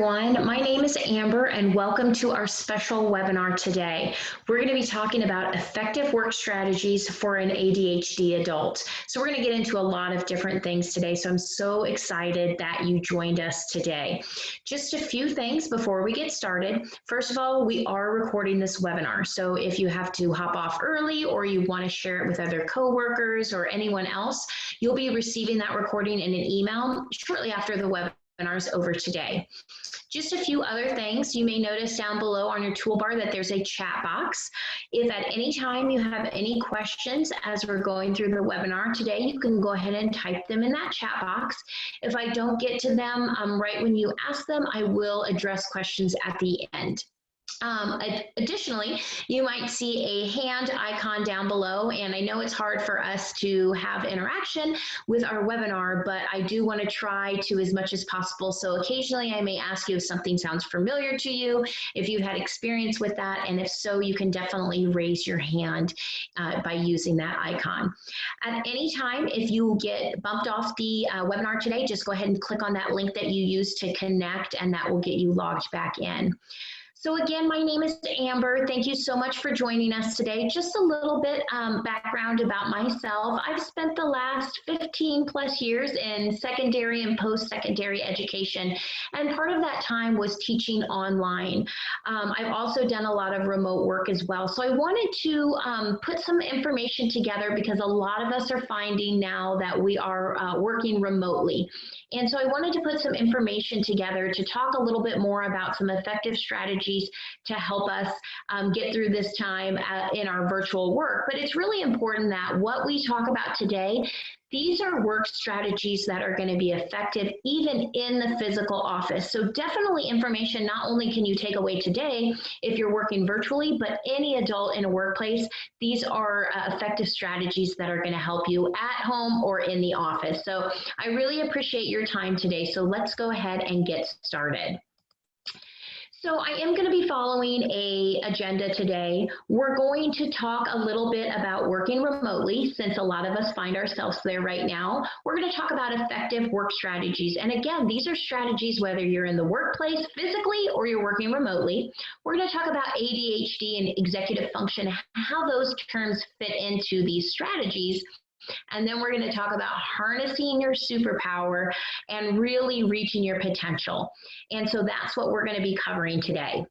everyone. My name is Amber and welcome to our special webinar today. We're going to be talking about effective work strategies for an ADHD adult. So we're going to get into a lot of different things today. So I'm so excited that you joined us today. Just a few things before we get started. First of all, we are recording this webinar. So if you have to hop off early or you want to share it with other coworkers or anyone else, you'll be receiving that recording in an email shortly after the webinars over today. Just a few other things. You may notice down below on your toolbar that there's a chat box. If at any time you have any questions as we're going through the webinar today, you can go ahead and type them in that chat box. If I don't get to them right when you ask them, I will address questions at the end. Additionally, you might see a hand icon down below, and I know it's hard for us to have interaction with our webinar, but I do want to try to as much as possible. So occasionally I may ask you if something sounds familiar to you, if you've had experience with that, and if so, you can definitely raise your hand by using that icon. At any time, if you get bumped off the webinar today, just go ahead and click on that link that you used to connect, and that will get you logged back in. So again, my name is Amber. Thank you so much for joining us today. Just a little bit background about myself. I've spent the last 15 plus years in secondary and post-secondary education, and part of that time was teaching online. I've also done a lot of remote work as well. So I wanted to put some information together because a lot of us are finding now that we are working remotely. And so I wanted to put some information together to talk a little bit more about some effective strategies to help us get through this time in our virtual work. But it's really important that what we talk about today, these are work strategies that are going to be effective even in the physical office. So definitely information not only can you take away today if you're working virtually, but any adult in a workplace, these are effective strategies that are going to help you at home or in the office. So I really appreciate your time today. So let's go ahead and get started. So I am going to be following an agenda today. We're going to talk a little bit about working remotely, since a lot of us find ourselves there right now. We're going to talk about effective work strategies. And again, these are strategies whether you're in the workplace physically or you're working remotely. We're going to talk about ADHD and executive function, how those terms fit into these strategies. And then we're going to talk about harnessing your superpower and really reaching your potential. And so that's what we're going to be covering today.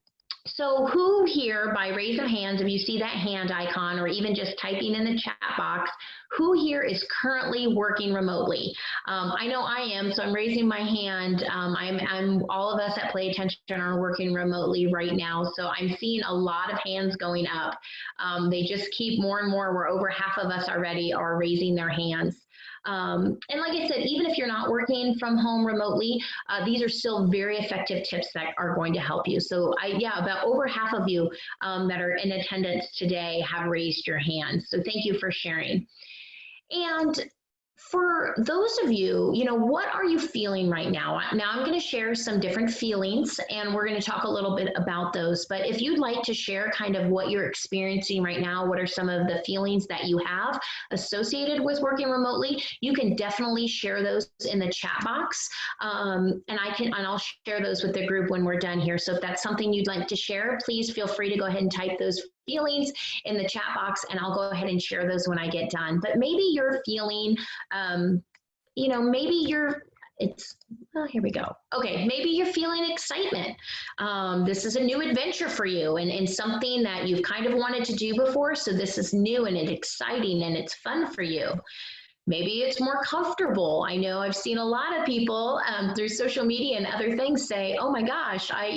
So who here, by raise of hands, if you see that hand icon or even just typing in the chat box, who here is currently working remotely? I know I am, so I'm raising my hand. I'm all of us at Play Attention are working remotely right now, so I'm seeing a lot of hands going up. They just keep more and more. We're over half of us already are raising their hands. And like I said, even if you're not working from home remotely, these are still very effective tips that are going to help you. So about over half of you that are in attendance today have raised your hands. So thank you for sharing. And for those of you, what are you feeling right now? Now I'm going to share some different feelings and we're going to talk a little bit about those. But if you'd like to share kind of what you're experiencing right now, what are some of the feelings that you have associated with working remotely, you can definitely share those in the chat box. And I'll share those with the group when we're done here. So if that's something you'd like to share, please feel free to go ahead and type those feelings in the chat box and I'll go ahead and share those when I get done. But maybe you're feeling, here we go. Okay, maybe you're feeling excitement. This is a new adventure for you and something that you've kind of wanted to do before. So this is new and it's exciting and it's fun for you. Maybe it's more comfortable. I know I've seen a lot of people through social media and other things say, oh my gosh, I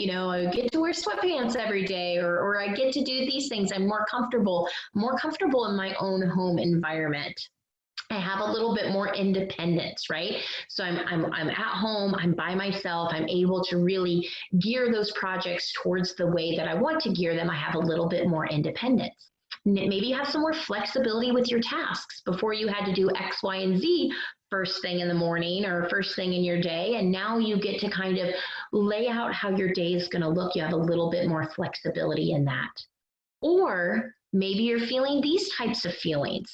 get to wear sweatpants every day or I get to do these things. I'm more comfortable in my own home environment. I have a little bit more independence, right? So I'm at home, I'm by myself, I'm able to really gear those projects towards the way that I want to gear them. I have a little bit more independence. Maybe you have some more flexibility with your tasks. Before you had to do X, Y, and Z first thing in the morning or first thing in your day, and now you get to kind of lay out how your day is going to look. You have a little bit more flexibility in that. Or maybe you're feeling these types of feelings.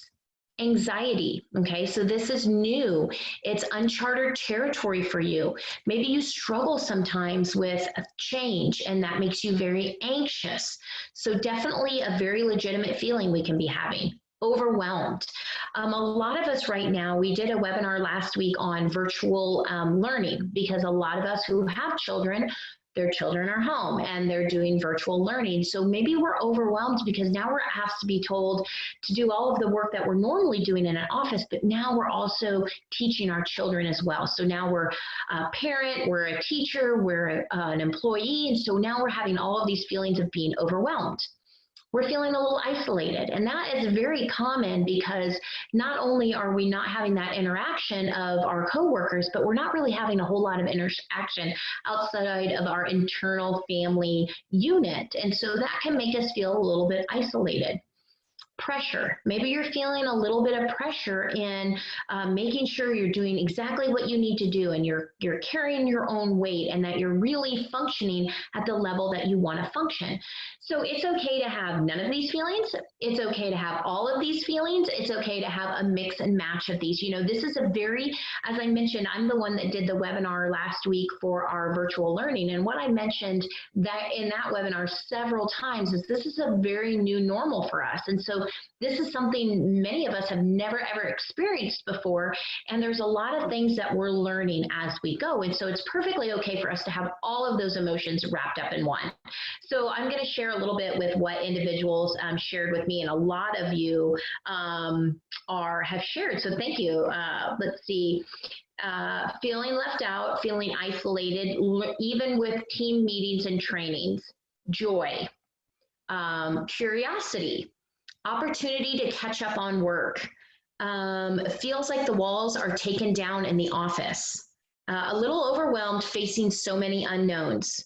Anxiety, okay? So this is new. It's uncharted territory for you. Maybe you struggle sometimes with a change and that makes you very anxious. So definitely a very legitimate feeling we can be having. Overwhelmed. A lot of us right now, we did a webinar last week on virtual learning because a lot of us who have children, their children are home and they're doing virtual learning. So maybe we're overwhelmed because now we're asked to be told to do all of the work that we're normally doing in an office, but now we're also teaching our children as well. So now we're a parent, we're a teacher, we're an employee, and so now we're having all of these feelings of being overwhelmed. We're feeling a little isolated. And that is very common because not only are we not having that interaction of our coworkers, but we're not really having a whole lot of interaction outside of our internal family unit. And so that can make us feel a little bit isolated. Pressure. Maybe you're feeling a little bit of pressure in making sure you're doing exactly what you need to do and you're carrying your own weight and that you're really functioning at the level that you want to function. So it's okay to have none of these feelings. It's okay to have all of these feelings. It's okay to have a mix and match of these. You know, this is a very, as I mentioned, I'm the one that did the webinar last week for our virtual learning. And what I mentioned that in that webinar several times is this is a very new normal for us. And so this is something many of us have never ever experienced before, and there's a lot of things that we're learning as we go, and so it's perfectly okay for us to have all of those emotions wrapped up in one. So I'm going to share a little bit with what individuals shared with me, and a lot of you have shared, so thank you. Let's see. Feeling left out, feeling isolated, even with team meetings and trainings. Joy, curiosity, opportunity to catch up on work. Feels like the walls are taken down in the office. A little overwhelmed facing so many unknowns.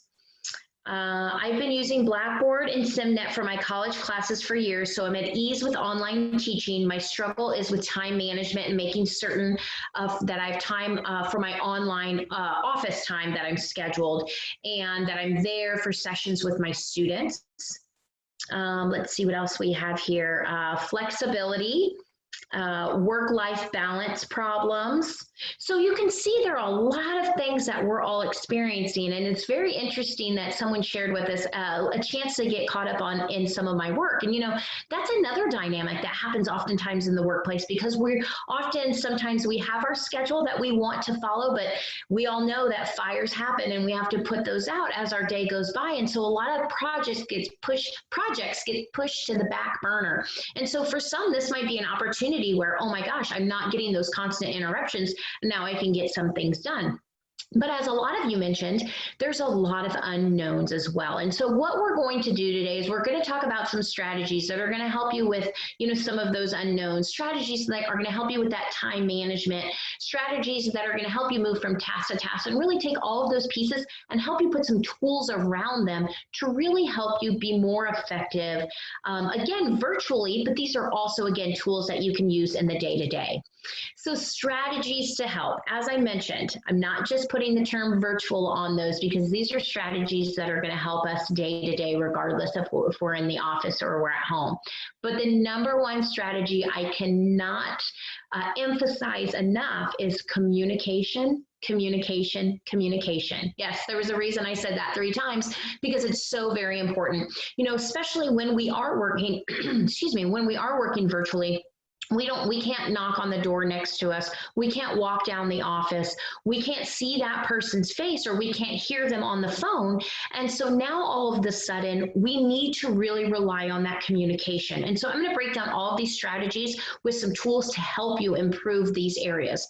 I've been using Blackboard and SimNet for my college classes for years, so I'm at ease with online teaching. My struggle is with time management and making certain that I have time for my online office time that I'm scheduled and that I'm there for sessions with my students. Let's see what else we have here. Flexibility, work-life balance problems. So you can see there are a lot of things that we're all experiencing, and it's very interesting that someone shared with us a chance to get caught up on in some of my work. And you know, that's another dynamic that happens oftentimes in the workplace because sometimes we have our schedule that we want to follow, but we all know that fires happen and we have to put those out as our day goes by. And so a lot of projects get pushed to the back burner. And so for some, this might be an opportunity where, oh my gosh, I'm not getting those constant interruptions. Now I can get some things done. But as a lot of you mentioned, there's a lot of unknowns as well. And so what we're going to do today is we're going to talk about some strategies that are going to help you with, you know, some of those unknowns, strategies that are going to help you with that time management, strategies that are going to help you move from task to task and really take all of those pieces and help you put some tools around them to really help you be more effective, again, virtually, but these are also, again, tools that you can use in the day-to-day. So strategies to help. As I mentioned, I'm not just putting the term virtual on those because these are strategies that are going to help us day to day, regardless of if we're in the office or we're at home. But the number one strategy I cannot emphasize enough is communication, communication, communication. Yes, there was a reason I said that 3 times because it's so very important. You know, especially when we are working, when we are working virtually. We can't knock on the door next to us. We can't walk down the office. We can't see that person's face or we can't hear them on the phone. And so now all of a sudden, we need to really rely on that communication. And so I'm going to break down all of these strategies with some tools to help you improve these areas.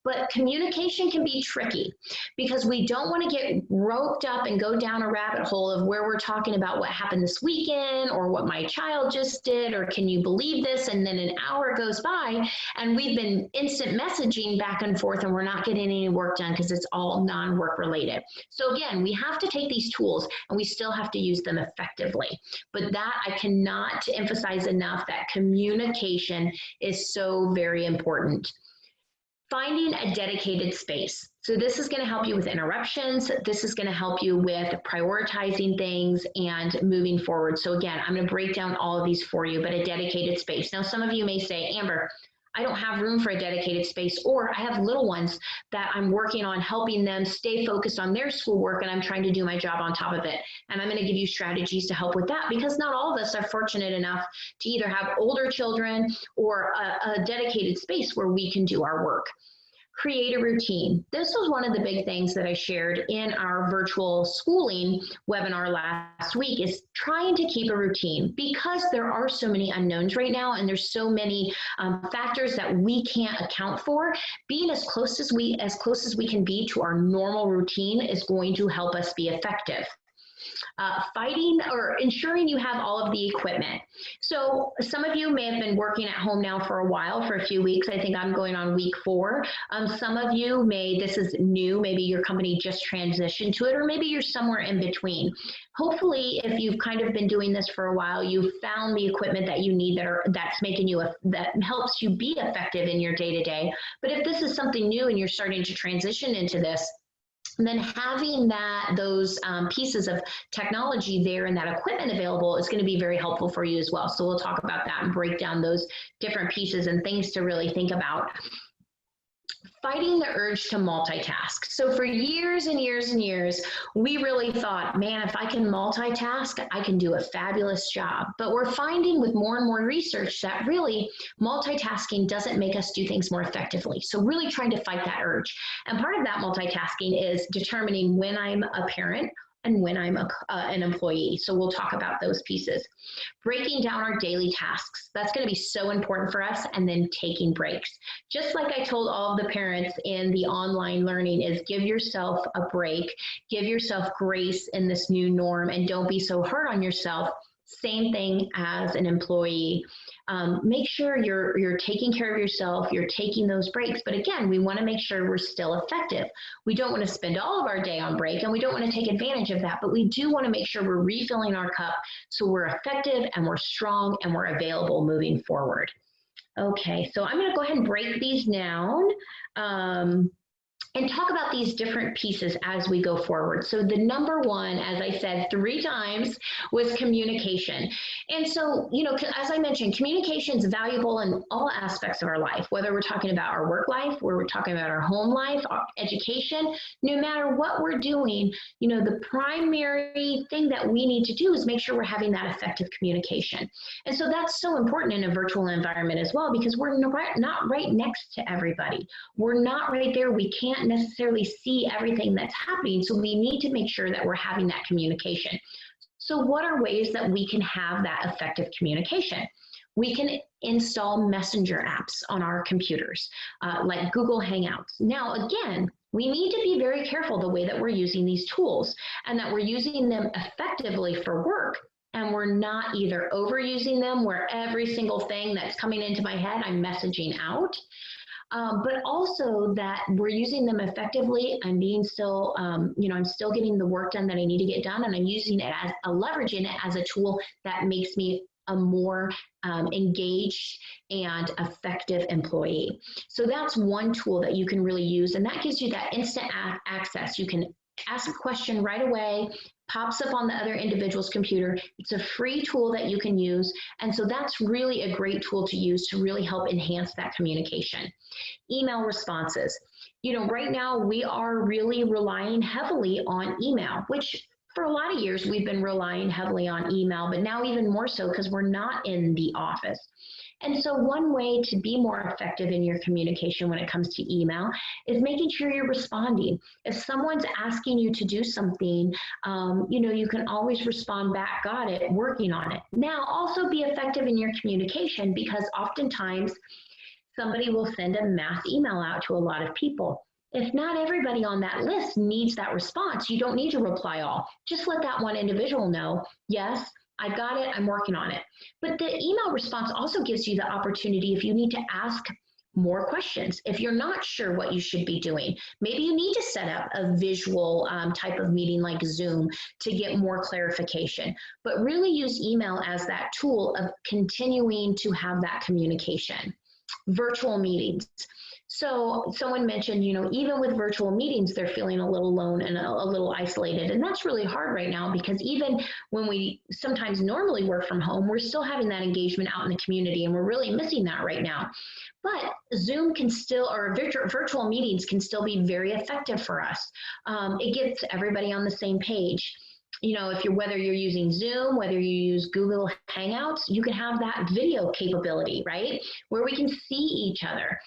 But communication can be tricky because we don't want to get roped up and go down a rabbit hole of where we're talking about what happened this weekend or what my child just did or can you believe this? And then an hour goes by and we've been instant messaging back and forth and we're not getting any work done because it's all non-work related. So again, we have to take these tools and we still have to use them effectively. But that I cannot emphasize enough that communication is so very important. Finding a dedicated space. So this is going to help you with interruptions. This is going to help you with prioritizing things and moving forward. So again, I'm going to break down all of these for you, but a dedicated space. Now, some of you may say, Amber, I don't have room for a dedicated space, or I have little ones that I'm working on helping them stay focused on their schoolwork, and I'm trying to do my job on top of it. And I'm going to give you strategies to help with that, because not all of us are fortunate enough to either have older children or a dedicated space where we can do our work. Create a routine. This was one of the big things that I shared in our virtual schooling webinar last week, is trying to keep a routine, because there are so many unknowns right now, and there's so many factors that we can't account for. Being as close as we can be to our normal routine is going to help us be effective. Fighting or ensuring you have all of the equipment. So some of you may have been working at home now for a while, for a few weeks. I think I'm going on week 4. Some of you this is new, maybe your company just transitioned to it, or maybe you're somewhere in between. Hopefully, if you've kind of been doing this for a while, you've found the equipment that you need that helps you be effective in your day-to-day. But if this is something new and you're starting to transition into this, then having those pieces of technology there and that equipment available is going to be very helpful for you as well. So we'll talk about that and break down those different pieces and things to really think about. Fighting the urge to multitask. So for years and years and years, we really thought, man, if I can multitask, I can do a fabulous job. But we're finding with more and more research that really multitasking doesn't make us do things more effectively. So really trying to fight that urge. And part of that multitasking is determining when I'm a parent and when I'm an employee. So we'll talk about those pieces. Breaking down our daily tasks. That's going to be so important for us. And then taking breaks. Just like I told all of the parents in the online learning, is give yourself a break, give yourself grace in this new norm, and don't be so hard on yourself. Same thing as an employee. Make sure you're taking care of yourself, you're taking those breaks. But again, we want to make sure we're still effective. We don't want to spend all of our day on break, and we don't want to take advantage of that, but we do want to make sure we're refilling our cup so we're effective and we're strong and we're available moving forward. Okay, so I'm going to go ahead and break these down. And talk about these different pieces as we go forward. So the number one, as I said 3 times, was communication. And so, as I mentioned, communication is valuable in all aspects of our life, whether we're talking about our work life, where we're talking about our home life, our education. No matter what we're doing, the primary thing that we need to do is make sure we're having that effective communication. And so that's so important in a virtual environment as well, because we're not right next to everybody. We're not right there. We can't necessarily see everything that's happening. So we need to make sure that we're having that communication. So what are ways that we can have that effective communication? We can install messenger apps on our computers, like Google Hangouts. Now, again, we need to be very careful the way that we're using these tools, and that we're using them effectively for work, and we're not either overusing them where every single thing that's coming into my head, I'm messaging out. But also that we're using them effectively and being still, I'm still getting the work done that I need to get done, and I'm using it as leveraging it as a tool that makes me a more engaged and effective employee. So that's one tool that you can really use, and that gives you that instant access. You can ask a question right away, pops up on the other individual's computer. It's a free tool that you can use. And so that's really a great tool to use to really help enhance that communication. Email responses. Right now we are really relying heavily on email, which for a lot of years we've been relying heavily on email, but now even more so because we're not in the office. And so one way to be more effective in your communication when it comes to email is making sure you're responding. If someone's asking you to do something, you can always respond back, got it, working on it. Now, also be effective in your communication, because oftentimes somebody will send a mass email out to a lot of people. If not everybody on that list needs that response, you don't need to reply all. Just let that one individual know, yes, I got it, I'm working on it. But the email response also gives you the opportunity, if you need to ask more questions, if you're not sure what you should be doing, maybe you need to set up a visual type of meeting like Zoom to get more clarification. But really use email as that tool of continuing to have that communication. Virtual meetings. So someone mentioned, even with virtual meetings, they're feeling a little alone and a little isolated. And that's really hard right now, because even when we sometimes normally work from home, we're still having that engagement out in the community, and we're really missing that right now. But Zoom can still, or virtual meetings can still be very effective for us. It gets everybody on the same page. You know, if you're, whether you're using Zoom, whether you use Google Hangouts, you can have that video capability, right? Where we can see each other.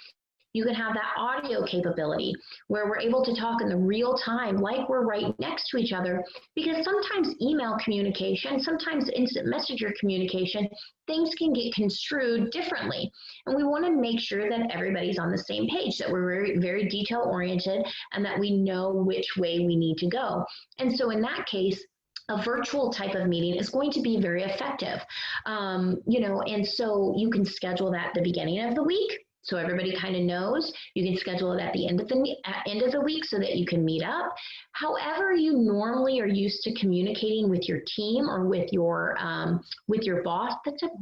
You can have that audio capability where we're able to talk in the real time like we're right next to each other, because sometimes email communication, sometimes instant messenger communication, things can get construed differently. And we want to make sure that everybody's on the same page, that we're very, very detail oriented, and that we know which way we need to go. And so in that case, a virtual type of meeting is going to be very effective. You know, and so you can schedule that at the beginning of the week, so everybody kind of knows. You can schedule it at the end of the week so that you can meet up. However you normally are used to communicating with your team or with your boss,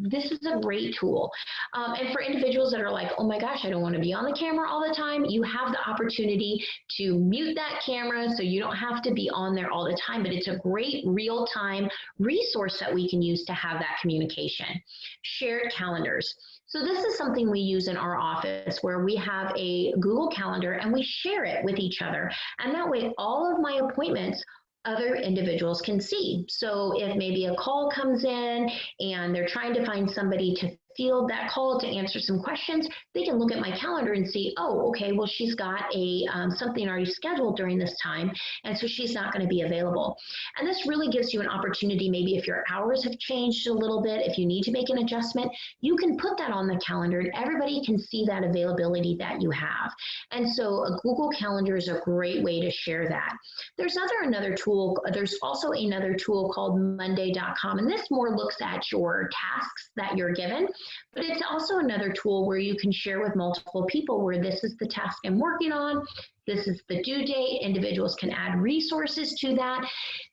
this is a great tool. And for individuals that are like, oh my gosh, I don't want to be on the camera all the time, you have the opportunity to mute that camera so you don't have to be on there all the time. But it's a great real-time resource that we can use to have that communication. Shared calendars. So this is something we use in our office, where we have a Google Calendar and we share it with each other. And that way, all of my appointments, other individuals can see. So if maybe a call comes in and they're trying to find somebody to field that call to answer some questions, they can look at my calendar and see, oh, okay, well, she's got a something already scheduled during this time, and so she's not going to be available. And this really gives you an opportunity, maybe if your hours have changed a little bit, if you need to make an adjustment, you can put that on the calendar and everybody can see that availability that you have. And so a Google Calendar is a great way to share that. There's another tool, there's also another tool called Monday.com, and this more looks at your tasks that you're given. But it's also another tool where you can share with multiple people, where this is the task I'm working on, this is the due date, individuals can add resources to that.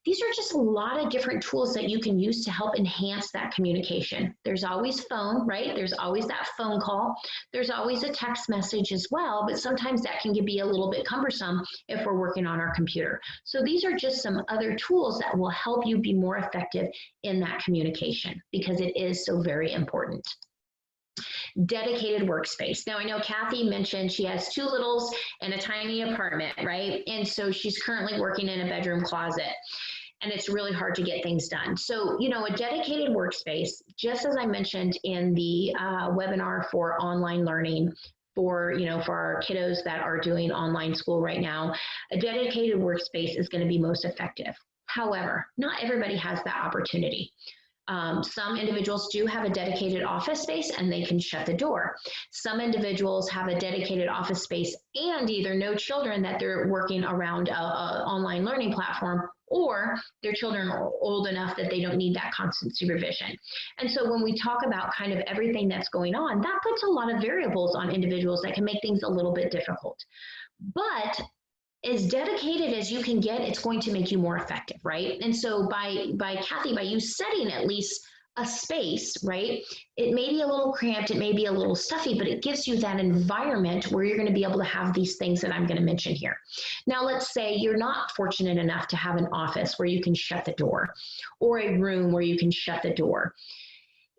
These are just a lot of different tools that you can use to help enhance that communication. There's always phone, right? There's always that phone call. There's always a text message as well, but sometimes that can be a little bit cumbersome if we're working on our computer. So these are just some other tools that will help you be more effective in that communication, because it is so very important. Dedicated workspace. Now I know Kathy mentioned she has 2 littles and a tiny apartment, right? And so she's currently working in a bedroom closet, and it's really hard to get things done. So, you know, a dedicated workspace, just as I mentioned in the webinar for online learning, for our kiddos that are doing online school right now, a dedicated workspace is going to be most effective. However, not everybody has that opportunity. Some individuals do have a dedicated office space and they can shut the door. Some individuals have a dedicated office space and either no children that they're working around a online learning platform, or their children are old enough that they don't need that constant supervision. And so when we talk about kind of everything that's going on, that puts a lot of variables on individuals that can make things a little bit difficult. But as dedicated as you can get, it's going to make you more effective, right? And so by Kathy, by you setting at least a space, right? It may be a little cramped, it may be a little stuffy, but it gives you that environment where you're going to be able to have these things that I'm going to mention here. Now, let's say you're not fortunate enough to have an office where you can shut the door, or a room where you can shut the door.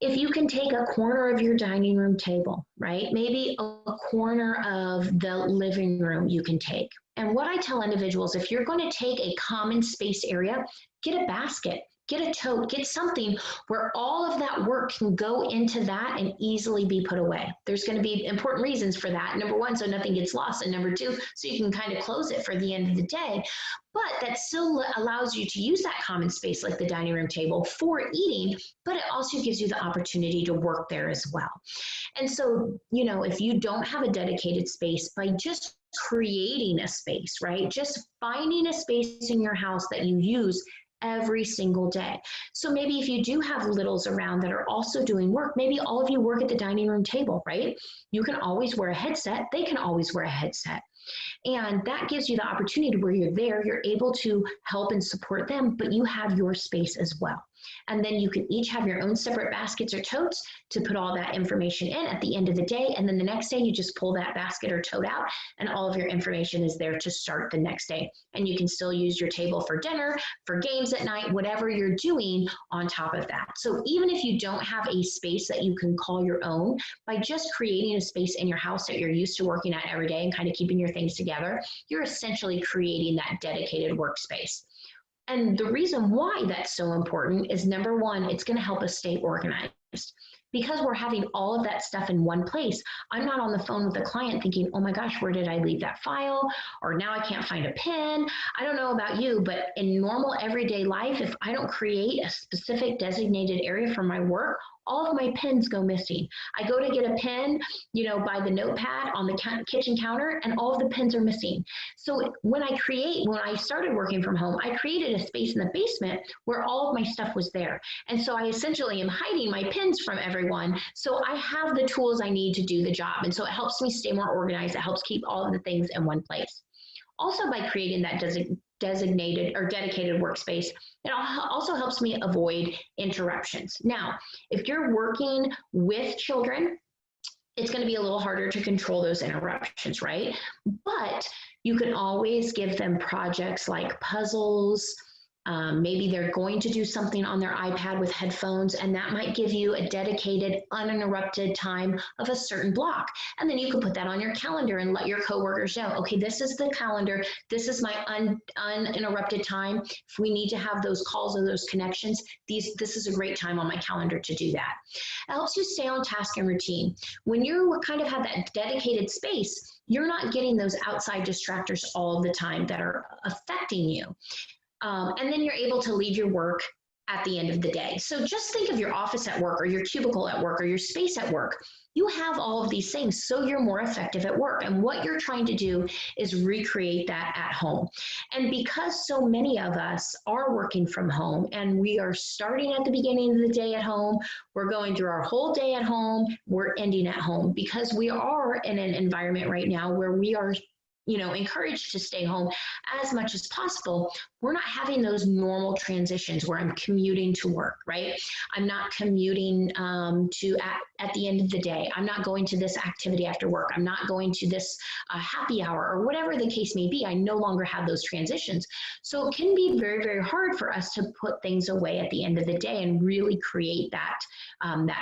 If you can take a corner of your dining room table, right? Maybe a corner of the living room you can take. And what I tell individuals, if you're going to take a common space area, get a basket, get a tote, get something where all of that work can go into that and easily be put away. There's going to be important reasons for that. Number 1, so nothing gets lost. And number 2, so you can kind of close it for the end of the day. But that still allows you to use that common space like the dining room table for eating, but it also gives you the opportunity to work there as well. And so, you know, if you don't have a dedicated space, by just creating a space, right? Just finding a space in your house that you use every single day. So maybe if you do have littles around that are also doing work, maybe all of you work at the dining room table, right? You can always wear a headset. They can always wear a headset. And that gives you the opportunity where you're there, you're able to help and support them, but you have your space as well. And then you can each have your own separate baskets or totes to put all that information in at the end of the day. And then the next day you just pull that basket or tote out and all of your information is there to start the next day. And you can still use your table for dinner, for games at night, whatever you're doing on top of that. So even if you don't have a space that you can call your own, by just creating a space in your house that you're used to working at every day and kind of keeping your things together, you're essentially creating that dedicated workspace. And the reason why that's so important is, number one, it's going to help us stay organized. Because we're having all of that stuff in one place, I'm not on the phone with the client thinking, oh my gosh, where did I leave that file? Or now I can't find a pen. I don't know about you, but in normal everyday life, if I don't create a specific designated area for my work, all of my pens go missing. I go to get a pen, by the notepad on the kitchen counter, and all of the pens are missing. So when I started working from home, I created a space in the basement where all of my stuff was there. And so I essentially am hiding my pens from everyone. So I have the tools I need to do the job. And so it helps me stay more organized. It helps keep all of the things in one place. Also, by creating that designated or dedicated workspace, it also helps me avoid interruptions. Now, if you're working with children, it's going to be a little harder to control those interruptions, right? But you can always give them projects like puzzles. Maybe they're going to do something on their iPad with headphones, and that might give you a dedicated, uninterrupted time of a certain block. And then you can put that on your calendar and let your coworkers know, okay, this is the calendar. This is my uninterrupted time. If we need to have those calls or those connections, this is a great time on my calendar to do that. It helps you stay on task and routine. When you kind of have that dedicated space, you're not getting those outside distractors all the time that are affecting you. And then you're able to leave your work at the end of the day. So just think of your office at work or your cubicle at work or your space at work. You have all of these things, so you're more effective at work. And what you're trying to do is recreate that at home. And because so many of us are working from home and we are starting at the beginning of the day at home, we're going through our whole day at home, we're ending at home, because we are in an environment right now where we are encouraged to stay home as much as possible. We're not having those normal transitions where I'm commuting to work, right? I'm not commuting at the end of the day. I'm not going to this activity after work. I'm not going to this happy hour or whatever the case may be. I no longer have those transitions. So it can be very, very hard for us to put things away at the end of the day and really create that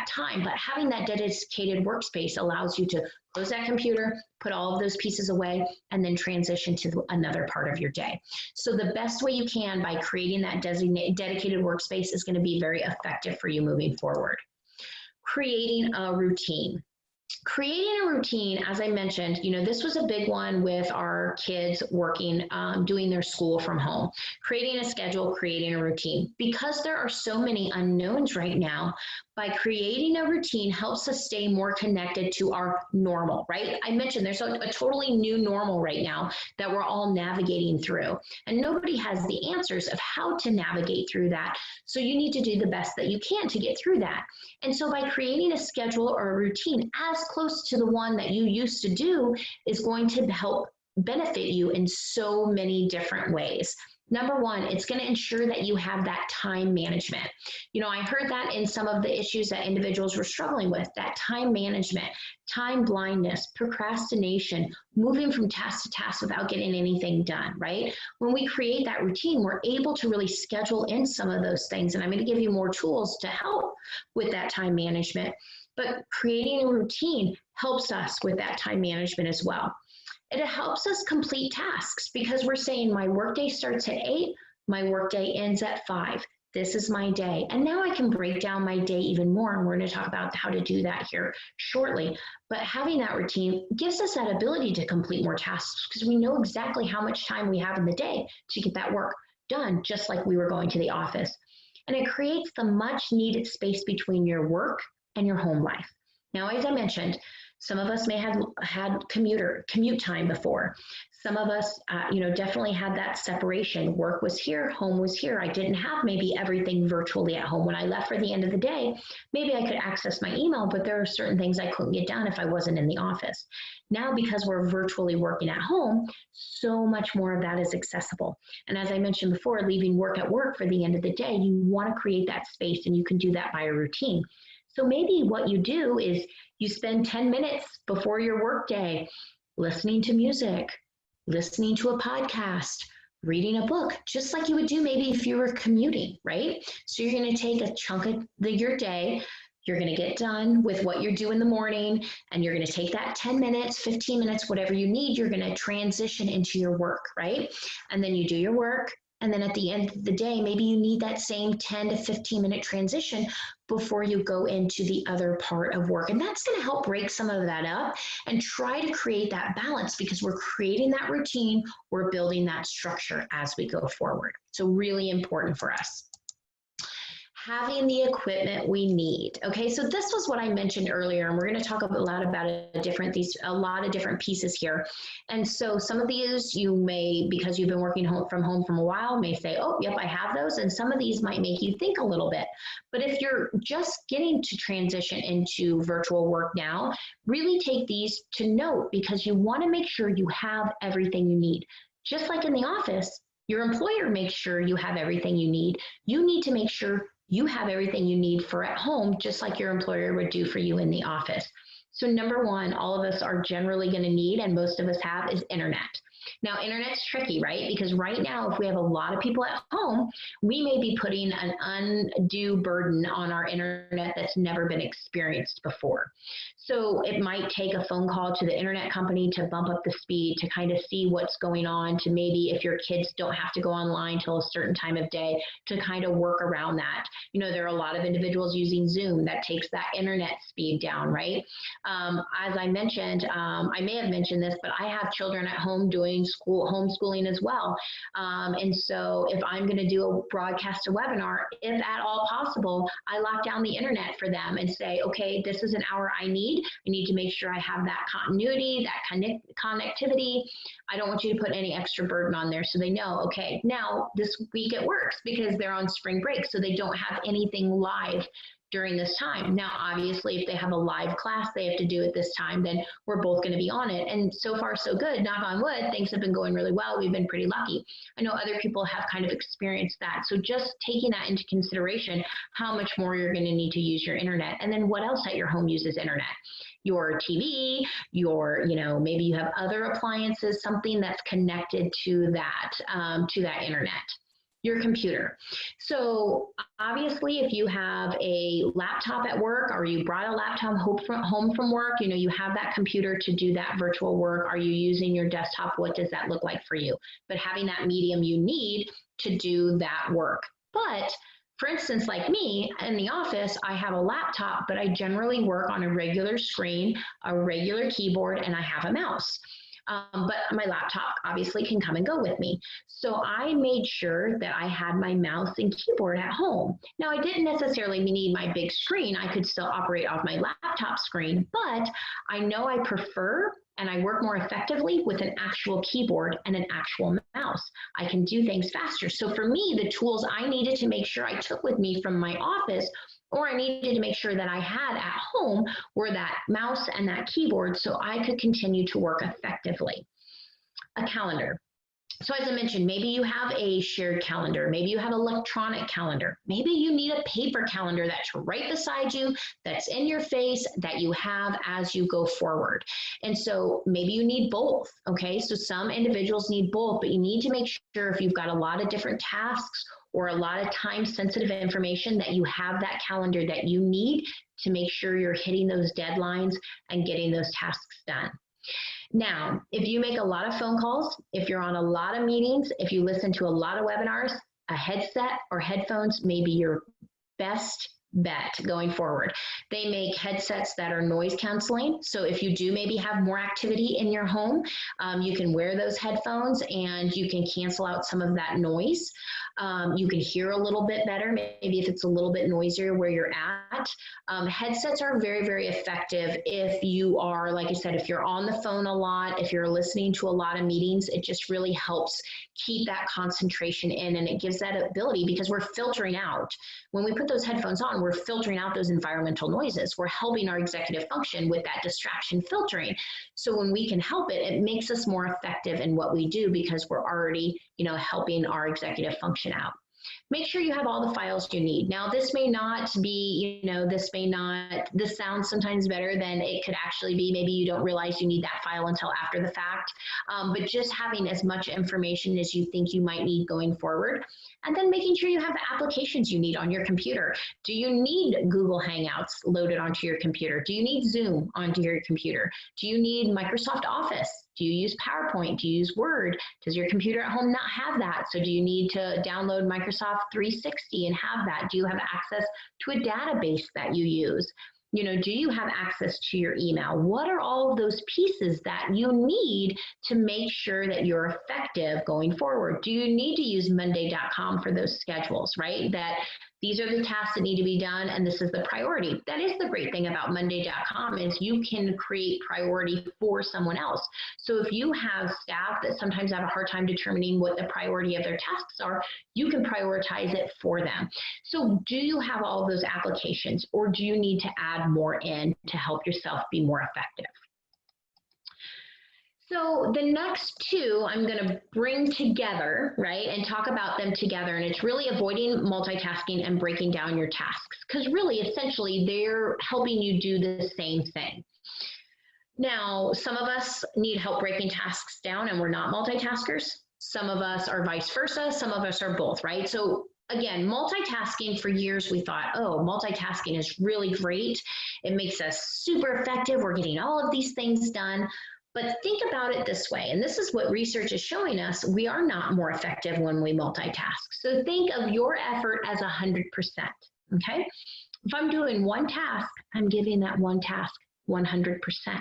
time. But having that dedicated workspace allows you to close that computer, put all of those pieces away, and then transition to another part of your day. So the best way you can by creating that dedicated workspace is going to be very effective for you moving forward. Creating a routine. Creating a routine, as I mentioned, this was a big one with our kids working, doing their school from home. Creating a schedule, creating a routine. Because there are so many unknowns right now, by creating a routine helps us stay more connected to our normal, right? I mentioned there's a totally new normal right now that we're all navigating through. And nobody has the answers of how to navigate through that. So you need to do the best that you can to get through that. And so by creating a schedule or a routine as close to the one that you used to do is going to help benefit you in so many different ways. Number one, it's going to ensure that you have that time management. I heard that in some of the issues that individuals were struggling with, that time management, time blindness, procrastination, moving from task to task without getting anything done, right? When we create that routine, we're able to really schedule in some of those things. And I'm going to give you more tools to help with that time management. But creating a routine helps us with that time management as well. It helps us complete tasks because we're saying my workday starts at 8, my workday ends at 5. This is my day. And now I can break down my day even more. And we're going to talk about how to do that here shortly. But having that routine gives us that ability to complete more tasks because we know exactly how much time we have in the day to get that work done, just like we were going to the office. And it creates the much needed space between your work and your home life. Now, as I mentioned, Some of us may have had commute time before. Some of us, definitely had that separation. Work was here, home was here. I didn't have maybe everything virtually at home. When I left for the end of the day, maybe I could access my email, but there are certain things I couldn't get done if I wasn't in the office. Now, because we're virtually working at home, so much more of that is accessible. And as I mentioned before, leaving work at work for the end of the day, you want to create that space, and you can do that by a routine. So maybe what you do is you spend 10 minutes before your workday listening to music, listening to a podcast, reading a book, just like you would do maybe if you were commuting, right? So you're going to take a chunk of your day. You're going to get done with what you do in the morning, and you're going to take that 10 minutes, 15 minutes, whatever you need. You're going to transition into your work, right? And then you do your work. And then at the end of the day, maybe you need that same 10 to 15 minute transition before you go into the other part of work. And that's going to help break some of that up and try to create that balance, because we're creating that routine, we're building that structure as we go forward. So really important for us. Having the equipment we need. Okay, so this was what I mentioned earlier, and we're going to talk a lot about a lot of different pieces here. And so some of these you may, because you've been working from home for a while, may say, oh, yep, I have those. And some of these might make you think a little bit. But if you're just getting to transition into virtual work now, really take these to note, because you want to make sure you have everything you need. Just like in the office, your employer makes sure you have everything you need. You need to make sure you have everything you need for at home, just like your employer would do for you in the office. So number one, all of us are generally going to need, and most of us have, is internet. Now, internet's tricky, right? Because right now, if we have a lot of people at home, we may be putting an undue burden on our internet that's never been experienced before. So it might take a phone call to the internet company to bump up the speed, to kind of see what's going on, to maybe, if your kids don't have to go online till a certain time of day, to kind of work around that. There are a lot of individuals using Zoom that takes that internet speed down, right? As I mentioned, I may have mentioned this, but I have children at home doing homeschooling as well. And so if I'm going to do a broadcast, a webinar, if at all possible, I lock down the internet for them and say, okay, this is an hour I need. I need to make sure I have that continuity, that connectivity. I don't want you to put any extra burden on there, so they know, okay, now this week it works because they're on spring break, so they don't have anything live during this time. Now, obviously, if they have a live class they have to do at this time, then we're both going to be on it. And so far, so good. Knock on wood, things have been going really well. We've been pretty lucky. I know other people have kind of experienced that. So just taking that into consideration, how much more you're going to need to use your internet. And then what else at your home uses internet? Your TV, maybe you have other appliances, something that's connected to that internet. Your computer. So obviously, if you have a laptop at work, or you brought a laptop home from work, you have that computer to do that virtual work. Are you using your desktop? What does that look like for you? But having that medium you need to do that work. But for instance, like me in the office, I have a laptop, but I generally work on a regular screen, a regular keyboard, and I have a mouse. But my laptop obviously can come and go with me. So I made sure that I had my mouse and keyboard at home. Now, I didn't necessarily need my big screen. I could still operate off my laptop screen, but I know I prefer and I work more effectively with an actual keyboard and an actual mouse. I can do things faster. So for me, the tools I needed to make sure I took with me from my office, or I needed to make sure that I had at home, were that mouse and that keyboard, so I could continue to work effectively. A calendar. So as I mentioned, maybe you have a shared calendar, maybe you have an electronic calendar, maybe you need a paper calendar that's right beside you, that's in your face, that you have as you go forward. And so maybe you need both, okay? So some individuals need both, but you need to make sure, if you've got a lot of different tasks or a lot of time-sensitive information, that you have that calendar that you need to make sure you're hitting those deadlines and getting those tasks done. Now, if you make a lot of phone calls, if you're on a lot of meetings, if you listen to a lot of webinars, a headset or headphones may be your best bet going forward. They make headsets that are noise canceling. So if you do maybe have more activity in your home, you can wear those headphones and you can cancel out some of that noise. You can hear a little bit better, maybe if it's a little bit noisier where you're at. Headsets are very, very effective if you are, like I said, if you're on the phone a lot, if you're listening to a lot of meetings, it just really helps keep that concentration in, and it gives that ability because we're filtering out. When we put those headphones on, we're filtering out those environmental noises. We're helping our executive function with that distraction filtering. So when we can help it, it makes us more effective in what we do because we're already, helping our executive function out. Make sure you have all the files you need. Now, this may not be, this sounds sometimes better than it could actually be. Maybe you don't realize you need that file until after the fact, but just having as much information as you think you might need going forward. And then making sure you have the applications you need on your computer. Do you need Google Hangouts loaded onto your computer? Do you need Zoom onto your computer? Do you need Microsoft Office? Do you use PowerPoint? Do you use Word? Does your computer at home not have that? So do you need to download Microsoft 360 and have that? Do you have access to a database that you use? Do you have access to your email? What are all of those pieces that you need to make sure that you're effective going forward? Do you need to use Monday.com for those schedules, right? That these are the tasks that need to be done, and this is the priority. That is the great thing about Monday.com is you can create priority for someone else. So if you have staff that sometimes have a hard time determining what the priority of their tasks are, you can prioritize it for them. So do you have all of those applications, or do you need to add more in to help yourself be more effective? So the next two I'm going to bring together, right, and talk about them together. And it's really avoiding multitasking and breaking down your tasks, because really, essentially, they're helping you do the same thing. Now, some of us need help breaking tasks down and we're not multitaskers. Some of us are vice versa. Some of us are both, right? So again, multitasking, for years we thought, oh, multitasking is really great. It makes us super effective. We're getting all of these things done. But think about it this way, and this is what research is showing us, we are not more effective when we multitask. So think of your effort as 100%, okay? If I'm doing one task, I'm giving that one task 100%. If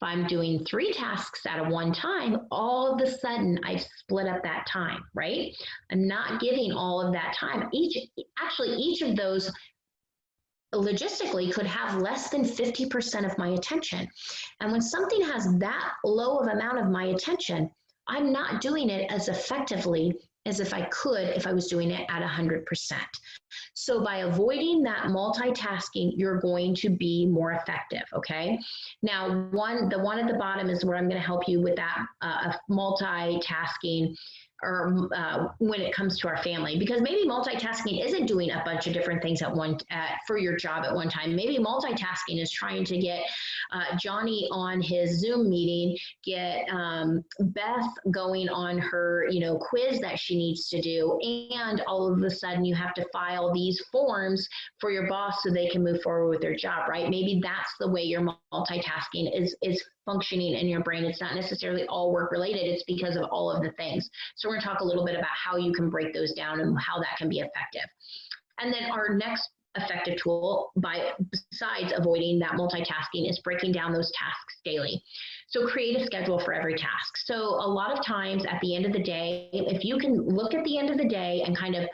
I'm doing 3 tasks at one time, all of a sudden I've split up that time, right? I'm not giving all of that time. Each of those logistically could have less than 50% of my attention. And when something has that low of amount of my attention, I'm not doing it as effectively as if I could if I was doing it at 100%. So by avoiding that multitasking, you're going to be more effective, okay? Now, the one at the bottom is where I'm going to help you with that multitasking, or when it comes to our family, because maybe multitasking isn't doing a bunch of different things for your job at one time. Maybe multitasking is trying to get Johnny on his Zoom meeting, get Beth going on her quiz that she needs to do, and all of a sudden you have to file these forms for your boss so they can move forward with their job, right? Maybe that's the way your multitasking is functioning in your brain. It's not necessarily all work related, it's because of all of the things. So we're going to talk a little bit about how you can break those down and how that can be effective. And then our next effective tool, besides avoiding that multitasking, is breaking down those tasks daily. So create a schedule for every task. So a lot of times at the end of the day, if you can look at the end of the day and kind of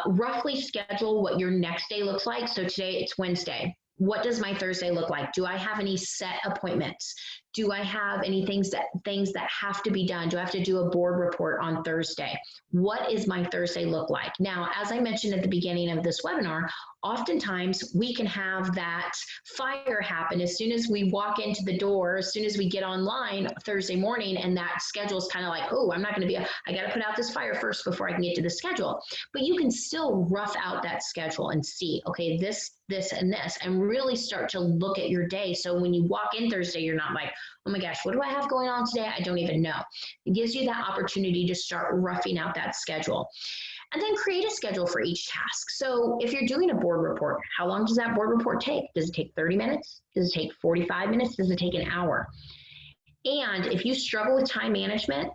roughly schedule what your next day looks like. So today it's Wednesday. What does my Thursday look like? Do I have any set appointments? Do I have any things that have to be done? Do I have to do a board report on Thursday? What is my Thursday look like? Now, as I mentioned at the beginning of this webinar, oftentimes we can have that fire happen as soon as we walk into the door, as soon as we get online Thursday morning, and that schedule is kind of like, oh, I'm not going to be, I got to put out this fire first before I can get to the schedule. But you can still rough out that schedule and see, okay, this, and this, and really start to look at your day. So when you walk in Thursday, you're not like, oh my gosh, what do I have going on today? I don't even know. It gives you that opportunity to start roughing out that schedule. And then create a schedule for each task. So if you're doing a board report, how long does that board report take? Does it take 30 minutes? Does it take 45 minutes? Does it take an hour? And if you struggle with time management,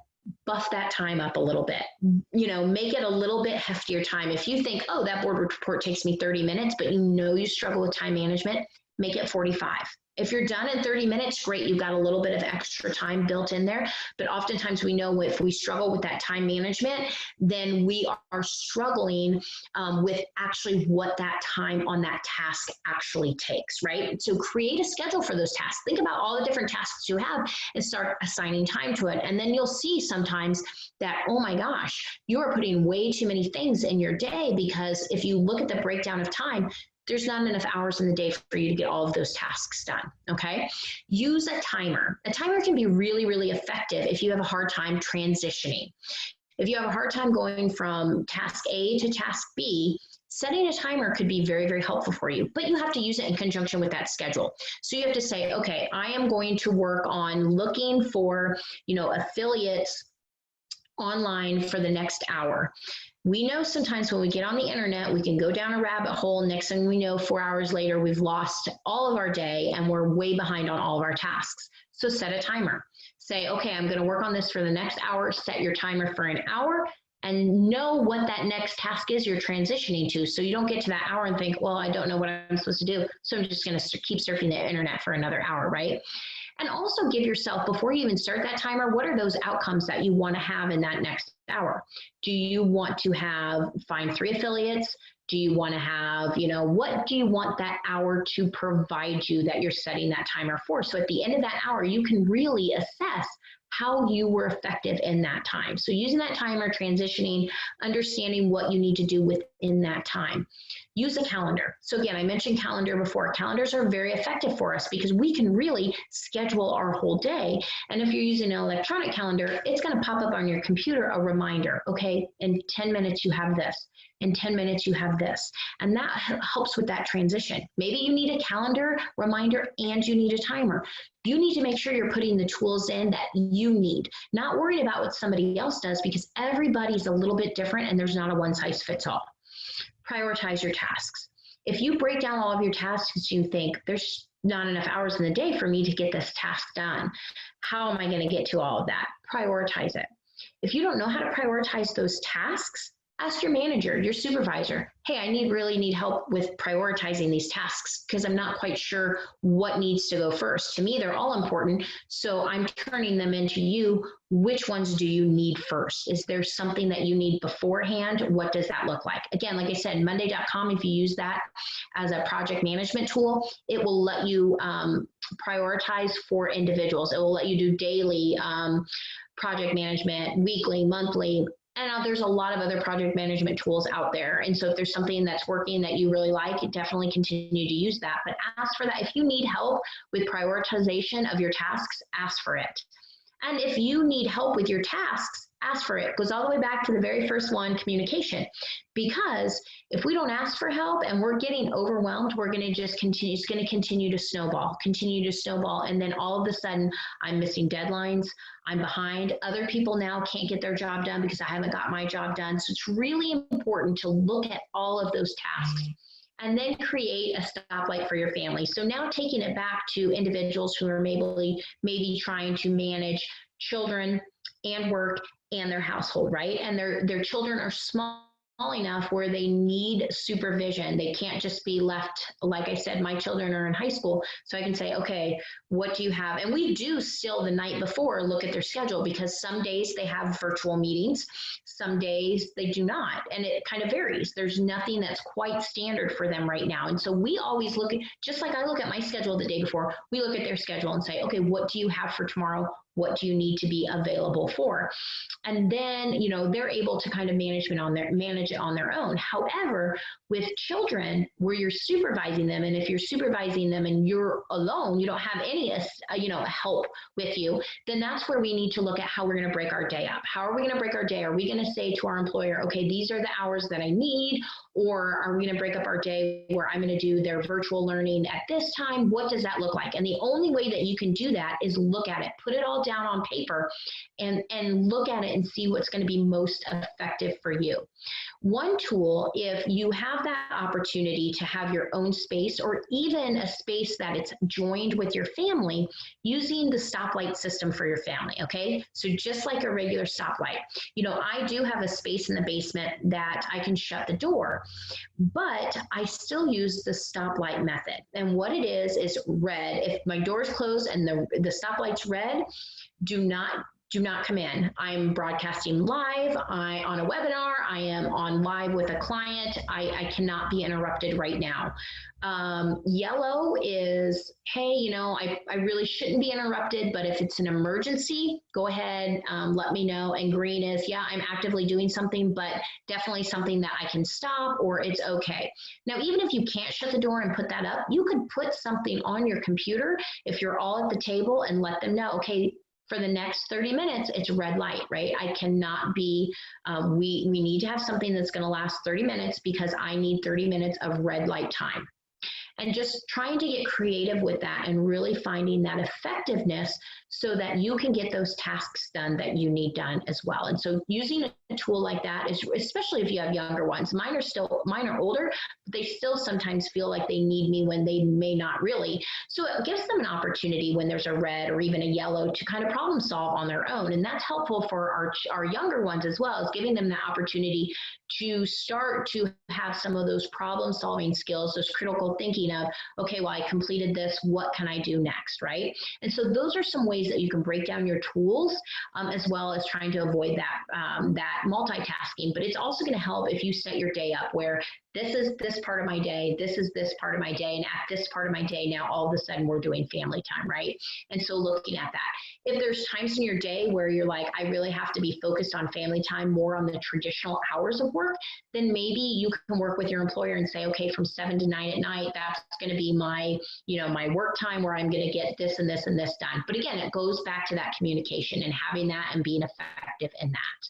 buff that time up a little bit. Make it a little bit heftier time. If you think, oh, that board report takes me 30 minutes, but you struggle with time management, make it 45. If you're done in 30 minutes, great, you've got a little bit of extra time built in there. But oftentimes we know if we struggle with that time management, then we are struggling with actually what that time on that task actually takes, right? So create a schedule for those tasks. Think about all the different tasks you have and start assigning time to it. And then you'll see sometimes that, oh my gosh, you are putting way too many things in your day, because if you look at the breakdown of time, there's not enough hours in the day for you to get all of those tasks done, okay? Use a timer. A timer can be really, really effective if you have a hard time transitioning. If you have a hard time going from task A to task B, setting a timer could be very, very helpful for you, but you have to use it in conjunction with that schedule. So you have to say, okay, I am going to work on looking for, affiliates online for the next hour. We know sometimes when we get on the internet, we can go down a rabbit hole. Next thing we know, 4 hours later, we've lost all of our day and we're way behind on all of our tasks. So set a timer. Say, okay, I'm going to work on this for the next hour. Set your timer for an hour and know what that next task is you're transitioning to. So you don't get to that hour and think, well, I don't know what I'm supposed to do, so I'm just going to keep surfing the internet for another hour, right? And also give yourself, before you even start that timer, what are those outcomes that you want to have in that next hour? Do you want to find 3 affiliates? Do you want to have, what do you want that hour to provide you that you're setting that timer for? So at the end of that hour, you can really assess how you were effective in that time. So using that timer, transitioning, understanding what you need to do within that time. Use a calendar. So again, I mentioned calendar before. Calendars are very effective for us because we can really schedule our whole day. And if you're using an electronic calendar, it's going to pop up on your computer a reminder. Okay, in 10 minutes you have this. In 10 minutes you have this. And that helps with that transition. Maybe you need a calendar reminder and you need a timer. You need to make sure you're putting the tools in that you need, not worried about what somebody else does, because everybody's a little bit different and there's not a one size fits all. Prioritize your tasks. If you break down all of your tasks, you think there's not enough hours in the day for me to get this task done. How am I going to get to all of that? Prioritize it. If you don't know how to prioritize those tasks, ask your manager, your supervisor, hey, I really need help with prioritizing these tasks because I'm not quite sure what needs to go first. To me, they're all important, so I'm turning them into you. Which ones do you need first? Is there something that you need beforehand? What does that look like? Again, like I said, Monday.com, if you use that as a project management tool, it will let you prioritize for individuals. It will let you do daily project management, weekly, monthly. And there's a lot of other project management tools out there. And so if there's something that's working that you really like, definitely continue to use that. But ask for that. If you need help with prioritization of your tasks, ask for it. And if you need help with your tasks, ask for it. It goes all the way back to the very first one, communication. Because if we don't ask for help and we're getting overwhelmed, we're going to just continue, it's going to continue to snowball. And then all of a sudden, I'm missing deadlines, I'm behind. Other people now can't get their job done because I haven't got my job done. So it's really important to look at all of those tasks and then create a stoplight for your family. So now taking it back to individuals who are maybe trying to manage children and work and their household, right? And their children are small enough where they need supervision. They can't just be left, like I said, my children are in high school, so I can say, okay, what do you have? And we do still the night before look at their schedule, because some days they have virtual meetings, some days they do not, and it kind of varies. There's nothing that's quite standard for them right now. And so we always look at, just like I look at my schedule the day before, we look at their schedule and say, okay, what do you have for tomorrow? What do you need to be available for? And then, they're able to kind of manage it on their own. However, with children, where you're supervising them, and if you're supervising them and you're alone, you don't have any, help with you, then that's where we need to look at how we're going to break our day up. How are we going to break our day? Are we going to say to our employer, okay, these are the hours that I need? Or are we going to break up our day where I'm going to do their virtual learning at this time? What does that look like? And the only way that you can do that is look at it, put it all all down on paper and look at it and see what's going to be most effective for you. One tool, if you have that opportunity to have your own space or even a space that it's joined with your family, using the stoplight system for your family, okay? So just like a regular stoplight, you know, I do have a space in the basement that I can shut the door, but I still use the stoplight method. And what it is red. If my door is closed and the stoplight's red, do not come in. I'm broadcasting live, on a webinar, I am on live with a client, I cannot be interrupted right now. Yellow is, hey, you know, I really shouldn't be interrupted, but if it's an emergency, go ahead, let me know. And green is, yeah, I'm actively doing something, but definitely something that I can stop, or it's okay. Now, even if you can't shut the door and put that up, you could put something on your computer if you're all at the table and let them know, okay, for the next 30 minutes, it's red light, right? I cannot be, we need to have something that's going to last 30 minutes because I need 30 minutes of red light time. And just trying to get creative with that and really finding that effectiveness so that you can get those tasks done that you need done as well. And so using a tool like that is, especially if you have younger ones, mine are older, but they still sometimes feel like they need me when they may not really. So it gives them an opportunity when there's a red or even a yellow to kind of problem solve on their own. And that's helpful for our younger ones as well, as giving them the opportunity to start to have some of those problem solving skills, those critical thinking of, okay, well, I completed this, what can I do next, right? And so those are some ways that you can break down your tools, as well as trying to avoid that multitasking. But it's also going to help if you set your day up where this is this part of my day, this is this part of my day, and at this part of my day, now all of a sudden we're doing family time, right? And so looking at that. If there's times in your day where you're like, I really have to be focused on family time, more on the traditional hours of work, then maybe you can work with your employer and say, okay, from 7 to 9 at night, that's going to be my, you know, my work time where I'm going to get this and this and this done. But again, it goes back to that communication and having that and being effective in that.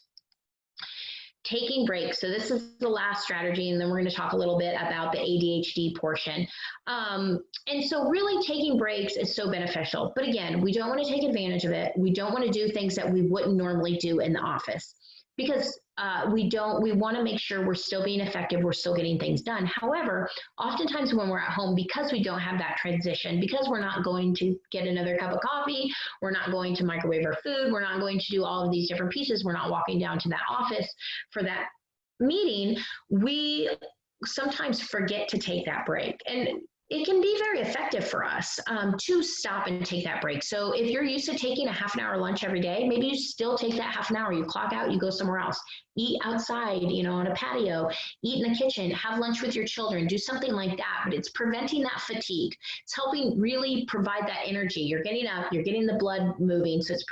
Taking breaks. So this is the last strategy, and then we're going to talk a little bit about the ADHD portion. And so really taking breaks is so beneficial. But again, we don't want to take advantage of it. We don't want to do things that we wouldn't normally do in the office, because we want to make sure we're still being effective, we're still getting things done. However, oftentimes when we're at home, because we don't have that transition, because we're not going to get another cup of coffee, we're not going to microwave our food, we're not going to do all of these different pieces, we're not walking down to that office for that meeting, we sometimes forget to take that break. And it can be very effective for us to stop and take that break. So if you're used to taking a half an hour lunch every day, maybe you still take that half an hour, you clock out, you go somewhere else, eat outside, you know, on a patio, eat in the kitchen, have lunch with your children, do something like that. But it's preventing that fatigue. It's helping really provide that energy. You're getting up, you're getting the blood moving. So it's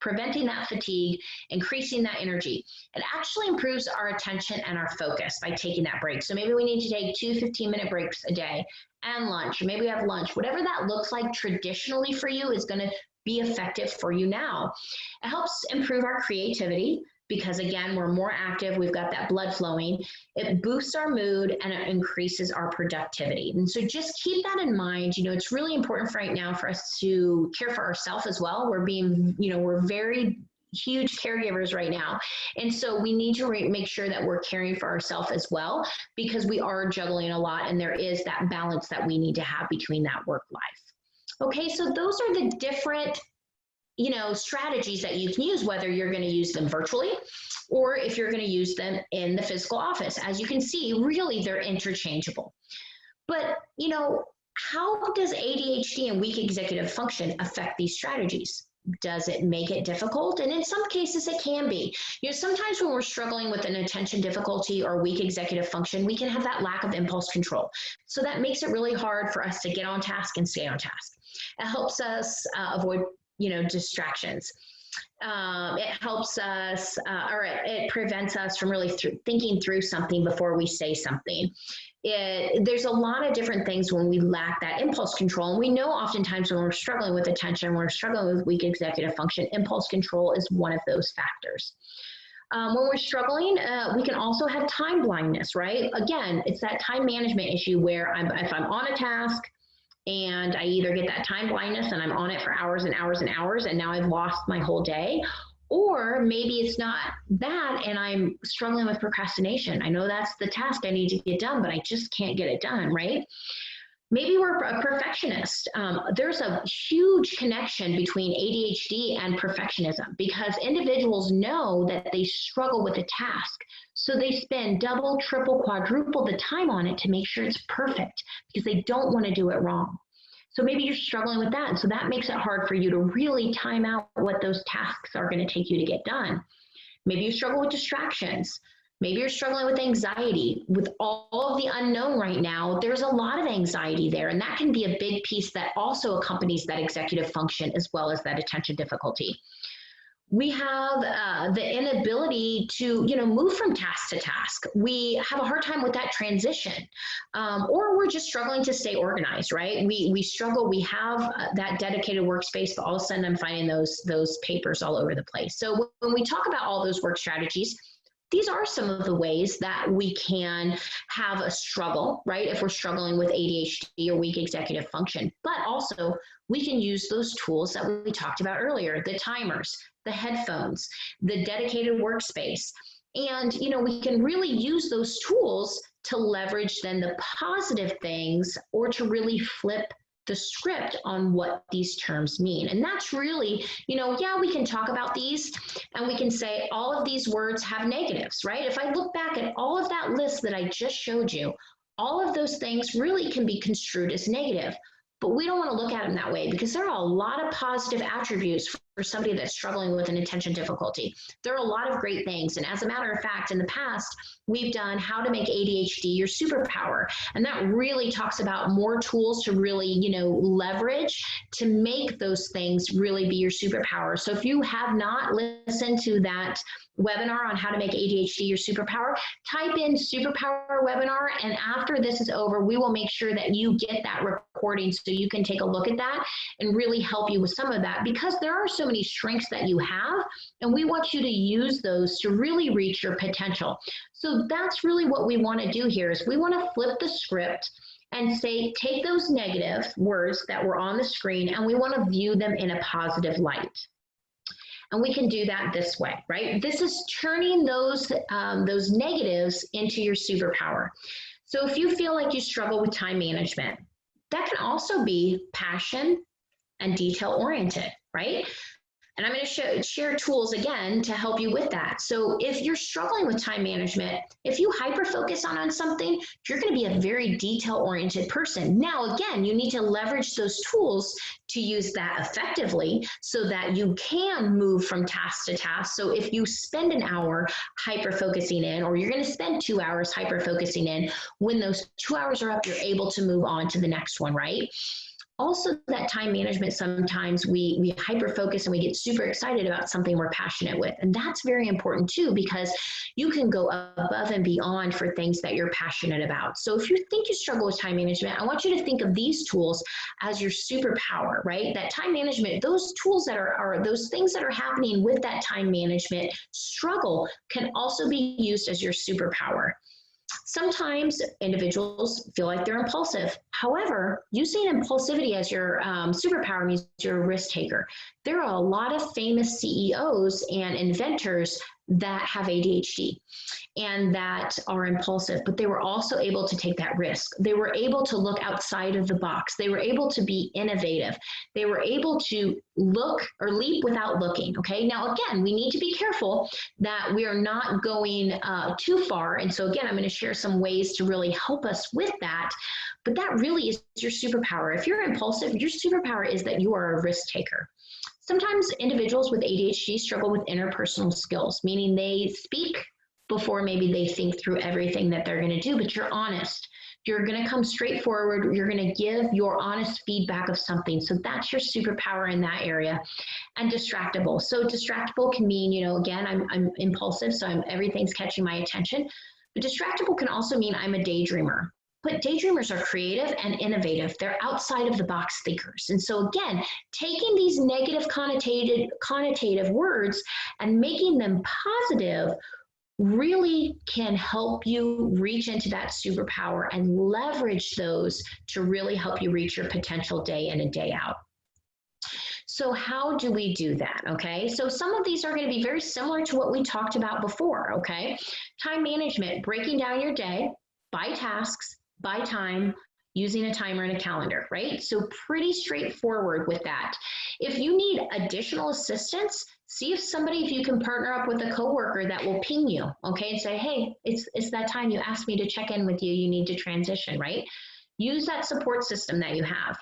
preventing that fatigue, increasing that energy. It actually improves our attention and our focus by taking that break. So maybe we need to take 2 15-minute breaks a day and lunch, or maybe we have lunch. Whatever that looks like traditionally for you is going to be effective for you now. It helps improve our creativity because, again, we're more active, we've got that blood flowing. It boosts our mood and it increases our productivity. And so just keep that in mind. You know, it's really important right now for us to care for ourselves as well. We're being, you know, we're very huge caregivers right now. And so we need to make sure that we're caring for ourselves as well, because we are juggling a lot and there is that balance that we need to have between that work life. Okay, so those are the different, you know, strategies that you can use, whether you're going to use them virtually or if you're going to use them in the physical office. As you can see, really they're interchangeable. But, you know, how does ADHD and weak executive function affect these strategies? Does it make it difficult? And in some cases it can be. You know, sometimes when we're struggling with an attention difficulty or weak executive function, we can have that lack of impulse control. So that makes it really hard for us to get on task and stay on task. It helps us avoid, you know, distractions. It helps us, or it prevents us from really thinking through something before we say something. There's a lot of different things when we lack that impulse control. And we know oftentimes when we're struggling with attention, when we're struggling with weak executive function, impulse control is one of those factors. When we're struggling, we can also have time blindness, right? Again, it's that time management issue where if I'm on a task and I either get that time blindness and I'm on it for hours and hours and hours, and now I've lost my whole day. Or maybe it's not that, and I'm struggling with procrastination. I know that's the task I need to get done, but I just can't get it done, right? Maybe we're a perfectionist. There's a huge connection between ADHD and perfectionism, because individuals know that they struggle with a task. So they spend double, triple, quadruple the time on it to make sure it's perfect, because they don't want to do it wrong. So maybe you're struggling with that. And so that makes it hard for you to really time out what those tasks are going to take you to get done. Maybe you struggle with distractions. Maybe you're struggling with anxiety. With all of the unknown right now, there's a lot of anxiety there, and that can be a big piece that also accompanies that executive function as well as that attention difficulty. We have the inability to, move from task to task. We have a hard time with that transition, or we're just struggling to stay organized, right? We struggle. We have that dedicated workspace, but all of a sudden I'm finding those papers all over the place. So when we talk about all those work strategies, these are some of the ways that we can have a struggle, right? If we're struggling with ADHD or weak executive function, but also we can use those tools that we talked about earlier, the timers, the headphones, the dedicated workspace. And, we can really use those tools to leverage then the positive things, or to really flip the script on what these terms mean. And that's really, we can talk about these and we can say all of these words have negatives, right? If I look back at all of that list that I just showed you, all of those things really can be construed as negative. But we don't want to look at them that way, because there are a lot of positive attributes for somebody that's struggling with an attention difficulty. There are a lot of great things. And as a matter of fact, in the past, we've done how to make ADHD your superpower. And that really talks about more tools to really, leverage to make those things really be your superpower. So if you have not listened to that webinar on how to make ADHD your superpower, type in superpower webinar, and after this is over, we will make sure that you get that recording so you can take a look at that and really help you with some of that, because there are so many strengths that you have, and we want you to use those to really reach your potential. So that's really what we want to do here, is we want to flip the script and say, take those negative words that were on the screen and we want to view them in a positive light. And we can do that this way, right? This is turning those negatives into your superpower. So if you feel like you struggle with time management, that can also be passion and detail-oriented, right? And I'm going to share tools again to help you with that. So if you're struggling with time management, if you hyper-focus on something, you're going to be a very detail-oriented person. Now, again, you need to leverage those tools to use that effectively so that you can move from task to task. So if you spend an hour hyper-focusing in, or you're going to spend 2 hours hyper-focusing in, when those 2 hours are up, you're able to move on to the next one, right? Also, that time management, sometimes we hyper-focus and we get super excited about something we're passionate with. And that's very important too, because you can go above and beyond for things that you're passionate about. So if you think you struggle with time management, I want you to think of these tools as your superpower, right? That time management, those tools that are those things that are happening with that time management struggle can also be used as your superpower. Sometimes individuals feel like they're impulsive. However, using impulsivity as your superpower means you're a risk taker. There are a lot of famous CEOs and inventors that have ADHD and that are impulsive, but they were also able to take that risk. They were able to look outside of the box. They were able to be innovative. They were able to look or leap without looking, okay? Now, again, we need to be careful that we are not going too far. And so again, I'm going to share some ways to really help us with that, but that really is your superpower. If you're impulsive, your superpower is that you are a risk taker. Sometimes individuals with ADHD struggle with interpersonal skills, meaning they speak before maybe they think through everything that they're going to do, but you're honest. You're going to come straight forward. You're going to give your honest feedback of something. So that's your superpower in that area. And distractible. So distractible can mean, again, I'm impulsive, so everything's catching my attention. But distractible can also mean I'm a daydreamer. But daydreamers are creative and innovative. They're outside of the box thinkers. And so again, taking these negative connotative words and making them positive really can help you reach into that superpower and leverage those to really help you reach your potential day in and day out. So how do we do that? Okay, so some of these are going to be very similar to what we talked about before. Okay, time management, breaking down your day by tasks, by time, using a timer and a calendar, right? So pretty straightforward with that. If you need additional assistance, see if you can partner up with a coworker that will ping you, okay, and say, hey, it's that time you asked me to check in with you, you need to transition, right? Use that support system that you have.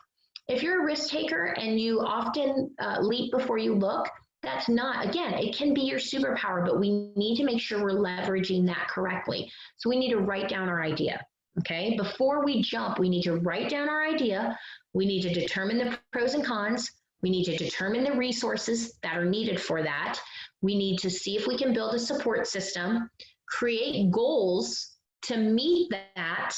If you're a risk taker and you often leap before you look, that's not, again, it can be your superpower, but we need to make sure we're leveraging that correctly. So we need to write down our idea, okay? Before we jump, we need to write down our idea. We need to determine the pros and cons. We need to determine the resources that are needed for that. We need to see if we can build a support system, create goals to meet that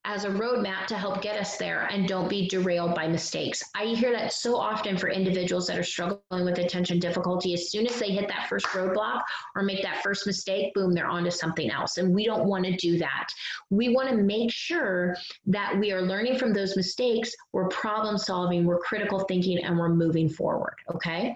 as a roadmap to help get us there, and don't be derailed by mistakes. I hear that so often for individuals that are struggling with attention difficulty. As soon as they hit that first roadblock or make that first mistake, boom, they're onto something else. And we don't want to do that. We want to make sure that we are learning from those mistakes, we're problem solving, we're critical thinking, and we're moving forward, okay?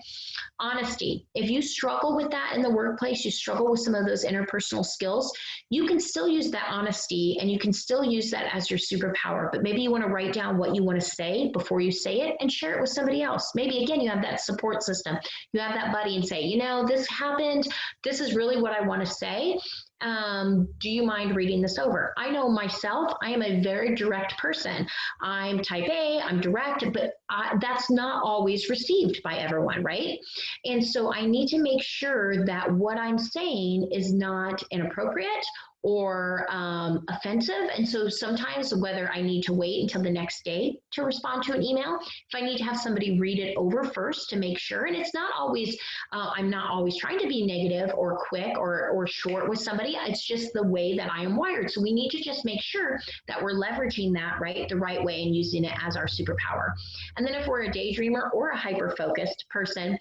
Honesty. If you struggle with that in the workplace, you struggle with some of those interpersonal skills, you can still use that honesty and you can still use that as your superpower, but maybe you want to write down what you want to say before you say it and share it with somebody else. Maybe again, you have that support system. You have that buddy and say, you know, this happened. This is really what I want to say. Do you mind reading this over? I know myself, I am a very direct person. I'm type A, I'm direct, but that's not always received by everyone, right? And so I need to make sure that what I'm saying is not inappropriate or offensive. And so sometimes whether I need to wait until the next day to respond to an email, if I need to have somebody read it over first to make sure, and it's not always, I'm not always trying to be negative or quick or short with somebody, it's just the way that I am wired. So we need to just make sure that we're leveraging that the right way and using it as our superpower. And then if we're a daydreamer or a hyper-focused person,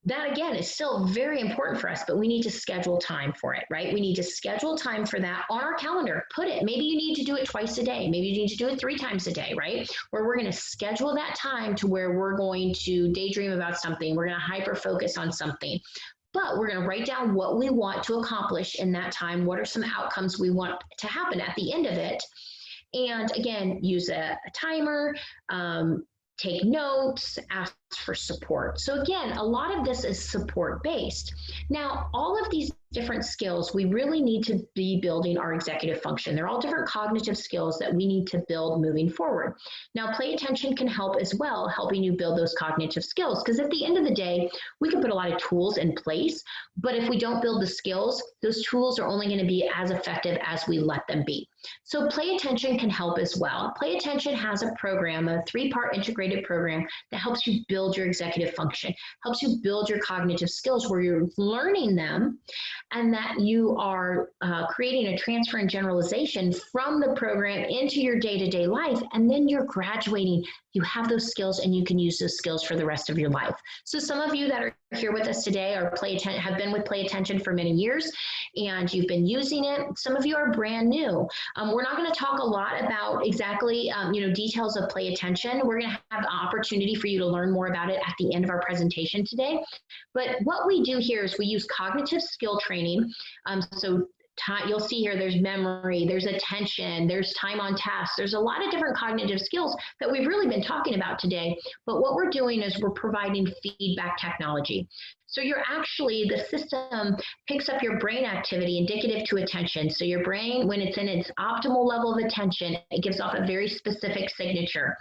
that again is still very important for us, but we need to schedule time for it, right? We need to schedule time for that on our calendar. Put it, maybe you need to do it twice a day. Maybe you need to do it 3 times a day, right? Where we're going to schedule that time to where we're going to daydream about something. We're going to hyper focus on something, but we're going to write down what we want to accomplish in that time. What are some outcomes we want to happen at the end of it? And again, use a timer, take notes, ask for support. So again, a lot of this is support based. Now, all of these different skills, we really need to be building our executive function. They're all different cognitive skills that we need to build moving forward. Now, play attention can help as well, helping you build those cognitive skills, because at the end of the day, we can put a lot of tools in place, but if we don't build the skills, those tools are only going to be as effective as we let them be. So play attention can help as well. Play attention has a program, a 3-part integrated program that helps you build your executive function, helps you build your cognitive skills where you're learning them and that you are creating a transfer and generalization from the program into your day-to-day life, and then you're graduating. You have those skills and you can use those skills for the rest of your life. So some of you that are here with us today are have been with Play Attention for many years and you've been using it. Some of you are brand new. We're not going to talk a lot about exactly details of Play Attention. We're going to have an opportunity for you to learn more about it at the end of our presentation today. But what we do here is we use cognitive skill training. You'll see here there's memory, there's attention, there's time on task. There's a lot of different cognitive skills that we've really been talking about today. But what we're doing is we're providing feedback technology. So the system picks up your brain activity indicative to attention. So your brain, when it's in its optimal level of attention, it gives off a very specific signature.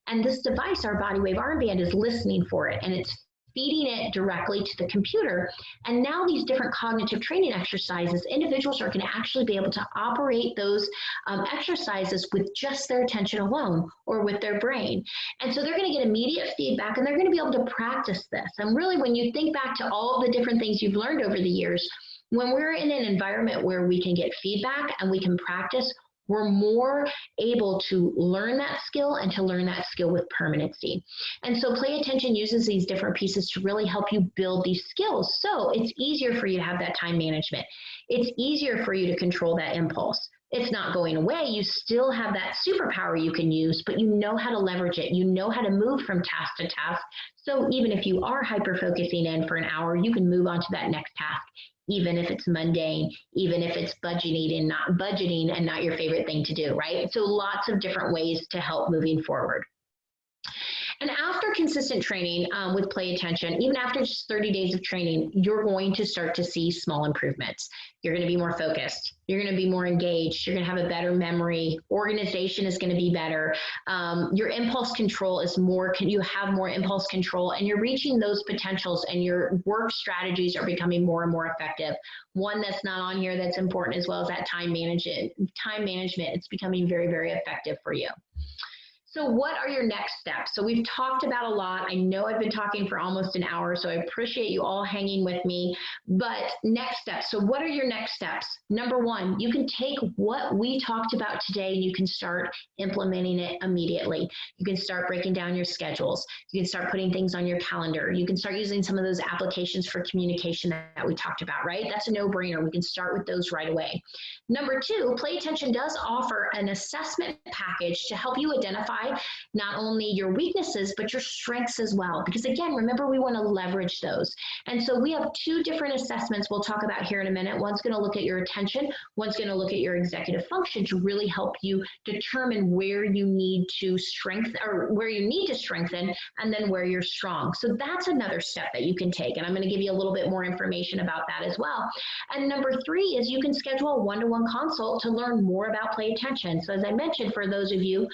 And this device, our body wave armband, is listening for it, and it's feeding it directly to the computer. And now these different cognitive training exercises, individuals are going to actually be able to operate those exercises with just their attention alone or with their brain. And so they're going to get immediate feedback and they're going to be able to practice this. And really, when you think back to all of the different things you've learned over the years, when we're in an environment where we can get feedback and we can practice, we're more able to learn that skill and to learn that skill with permanency. And so Play Attention uses these different pieces to really help you build these skills. So it's easier for you to have that time management. It's easier for you to control that impulse. It's not going away. You still have that superpower you can use, but you know how to leverage it. You know how to move from task to task. So even if you are hyper-focusing in for an hour, you can move on to that next task, even if it's mundane, even if it's budgeting and not your favorite thing to do, right? So lots of different ways to help moving forward. And after consistent training with Play Attention, even after just 30 days of training, you're going to start to see small improvements. You're going to be more focused. You're going to be more engaged. You're going to have a better memory. Organization is going to be better. Your impulse control is more, you have more impulse control, and you're reaching those potentials, and your work strategies are becoming more and more effective. One that's not on here that's important as well is that time management. It's becoming very, very effective for you. So what are your next steps? So we've talked about a lot. I know I've been talking for almost an hour, so I appreciate you all hanging with me. But next steps. So what are your next steps? Number one, you can take what we talked about today and you can start implementing it immediately. You can start breaking down your schedules. You can start putting things on your calendar. You can start using some of those applications for communication that we talked about, right? That's a no-brainer. We can start with those right away. Number two, Play Attention does offer an assessment package to help you identify not only your weaknesses, but your strengths as well. Because again, remember, we want to leverage those. And so we have two different assessments we'll talk about here in a minute. One's going to look at your attention. One's going to look at your executive function to really help you determine where you need to strengthen, and then where you're strong. So that's another step that you can take. And I'm going to give you a little bit more information about that as well. And number three is you can schedule a one-to-one consult to learn more about Play Attention. So as I mentioned, for those of you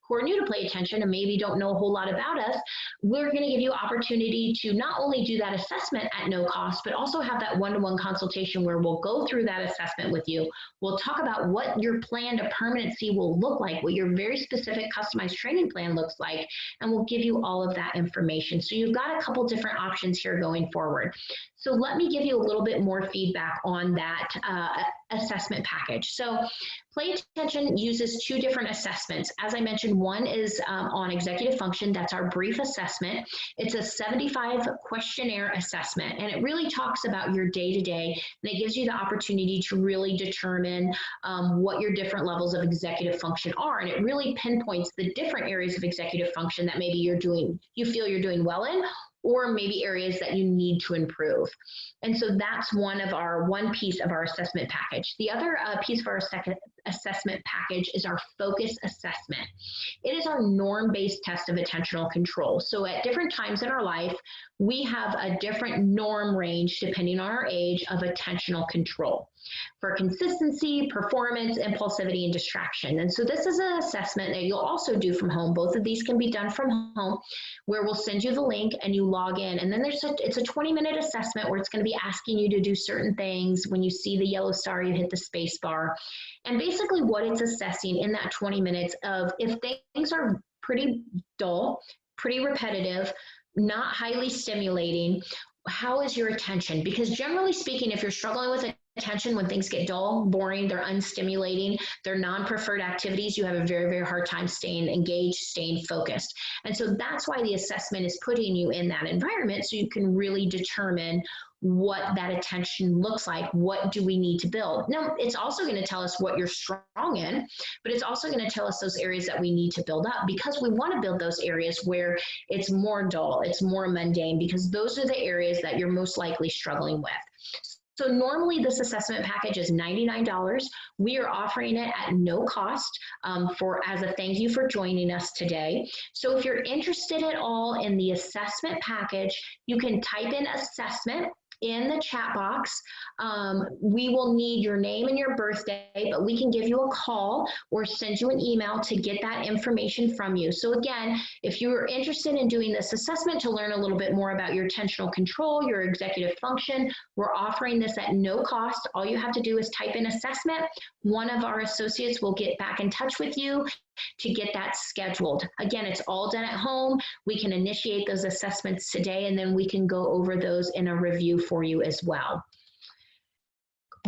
who are new to Play Attention and maybe don't know a whole lot about us, we're going to give you opportunity to not only do that assessment at no cost, but also have that one-to-one consultation where we'll go through that assessment with you. We'll talk about what your plan to permanency will look like, what your very specific customized training plan looks like, and we'll give you all of that information. So you've got a couple different options here going forward. So let me give you a little bit more feedback on that assessment package. So Play Attention uses two different assessments. As I mentioned, one is on executive function. That's our brief assessment. It's a 75 questionnaire assessment, and it really talks about your day-to-day, and it gives you the opportunity to really determine what your different levels of executive function are, and it really pinpoints the different areas of executive function that maybe you feel you're doing well in, or maybe areas that you need to improve. And so that's one piece of our assessment package. The other piece of our second assessment package is our focus assessment. It is our norm-based test of attentional control. So at different times in our life, we have a different norm range depending on our age of attentional control for consistency, performance, impulsivity, and distraction. And so this is an assessment that you'll also do from home. Both of these can be done from home, where we'll send you the link and you log in. And then it's a 20-minute assessment where it's going to be asking you to do certain things. When you see the yellow star, you hit the space bar. And basically what it's assessing in that 20 minutes of if things are pretty dull, pretty repetitive, not highly stimulating, how is your attention? Because generally speaking, if you're struggling with attention when things get dull, boring, they're unstimulating, they're non-preferred activities, you have a very, very hard time staying engaged, staying focused. And so that's why the assessment is putting you in that environment, so you can really determine what that attention looks like. What do we need to build? Now, it's also going to tell us what you're strong in, but it's also going to tell us those areas that we need to build up, because we want to build those areas where it's more dull, it's more mundane, because those are the areas that you're most likely struggling with. So normally this assessment package is $99. We are offering it at no cost as a thank you for joining us today. So if you're interested at all in the assessment package, you can type in assessment in the chat box. We will need your name and your birthday, but we can give you a call or send you an email to get that information from you. So again, if you're interested in doing this assessment to learn a little bit more about your attentional control, your executive function, we're offering this at no cost. All you have to do is type in assessment. One of our associates will get back in touch with you to get that scheduled. Again, it's all done at home. We can initiate those assessments today, and then we can go over those in a review for you as well.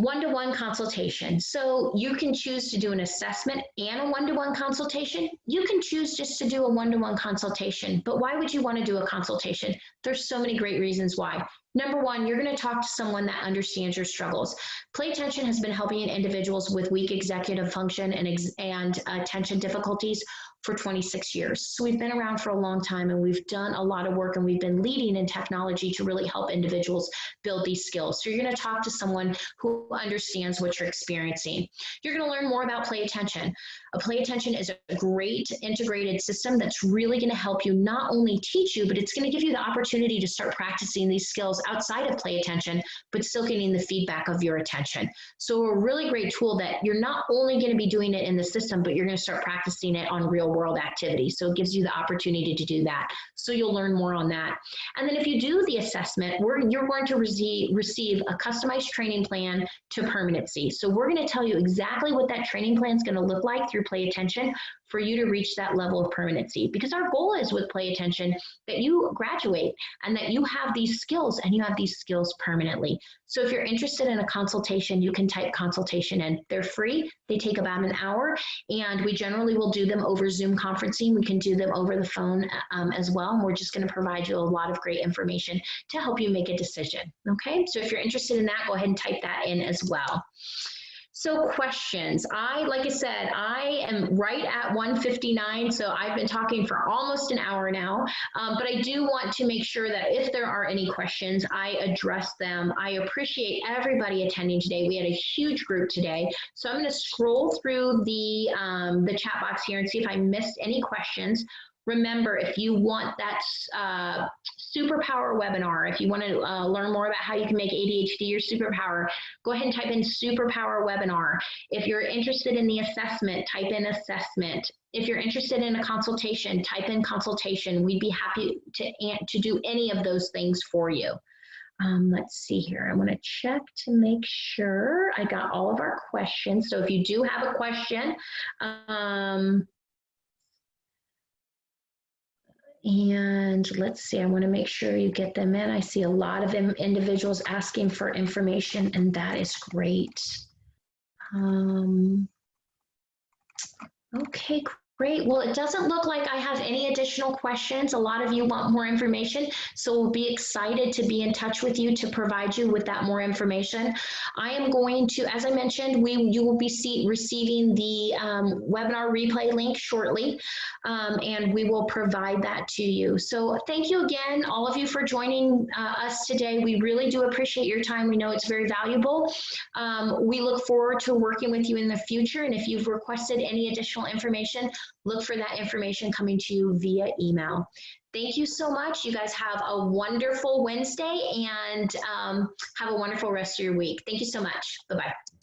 One-to-one consultation. So you can choose to do an assessment and a one-to-one consultation. You can choose just to do a one-to-one consultation, but why would you want to do a consultation? There's so many great reasons why. Number one, you're going to talk to someone that understands your struggles. Play Attention has been helping individuals with weak executive function and attention difficulties for 26 years. So we've been around for a long time, and we've done a lot of work, and we've been leading in technology to really help individuals build these skills. So you're going to talk to someone who understands what you're experiencing. You're going to learn more about Play Attention. Play Attention is a great integrated system that's really going to help you not only teach you, but it's going to give you the opportunity to start practicing these skills outside of Play Attention, but still getting the feedback of your attention. So a really great tool that you're not only going to be doing it in the system, but you're going to start practicing it on real world activities. So it gives you the opportunity to do that. So you'll learn more on that. And then if you do the assessment, you're going to receive a customized training plan to permanency. So we're going to tell you exactly what that training plan is going to look like through Play Attention for you to reach that level of permanency. Because our goal is with Play Attention that you graduate and that you have these skills and you have these skills permanently. So if you're interested in a consultation, you can type consultation in. They're free. They take about an hour, and we generally will do them over Zoom conferencing. We can do them over the phone as well. And we're just going to provide you a lot of great information to help you make a decision. Okay, so if you're interested in that, go ahead and type that in as well. So questions. Like I said, I am right at 1:59, so I've been talking for almost an hour now, but I do want to make sure that if there are any questions, I address them. I appreciate everybody attending today. We had a huge group today, so I'm going to scroll through the chat box here and see if I missed any questions. Remember, if you want that superpower webinar, if you want to learn more about how you can make ADHD your superpower, go ahead and type in superpower webinar. If you're interested in the assessment, type in assessment. If you're interested in a consultation, type in consultation. We'd be happy to do any of those things for you. Let's see here. I want to check to make sure I got all of our questions. So if you do have a question, and let's see, I want to make sure you get them in. I see a lot of individuals asking for information, and that is great. Okay, great. Well, it doesn't look like I have any additional questions. A lot of you want more information, so we'll be excited to be in touch with you to provide you with that more information. I am going to, as I mentioned, you will be receiving the webinar replay link shortly, and we will provide that to you. So thank you again, all of you, for joining us today. We really do appreciate your time. We know it's very valuable. We look forward to working with you in the future, and if you've requested any additional information, look for that information coming to you via email. Thank you so much. You guys have a wonderful Wednesday, and have a wonderful rest of your week. Thank you so much. Bye-bye.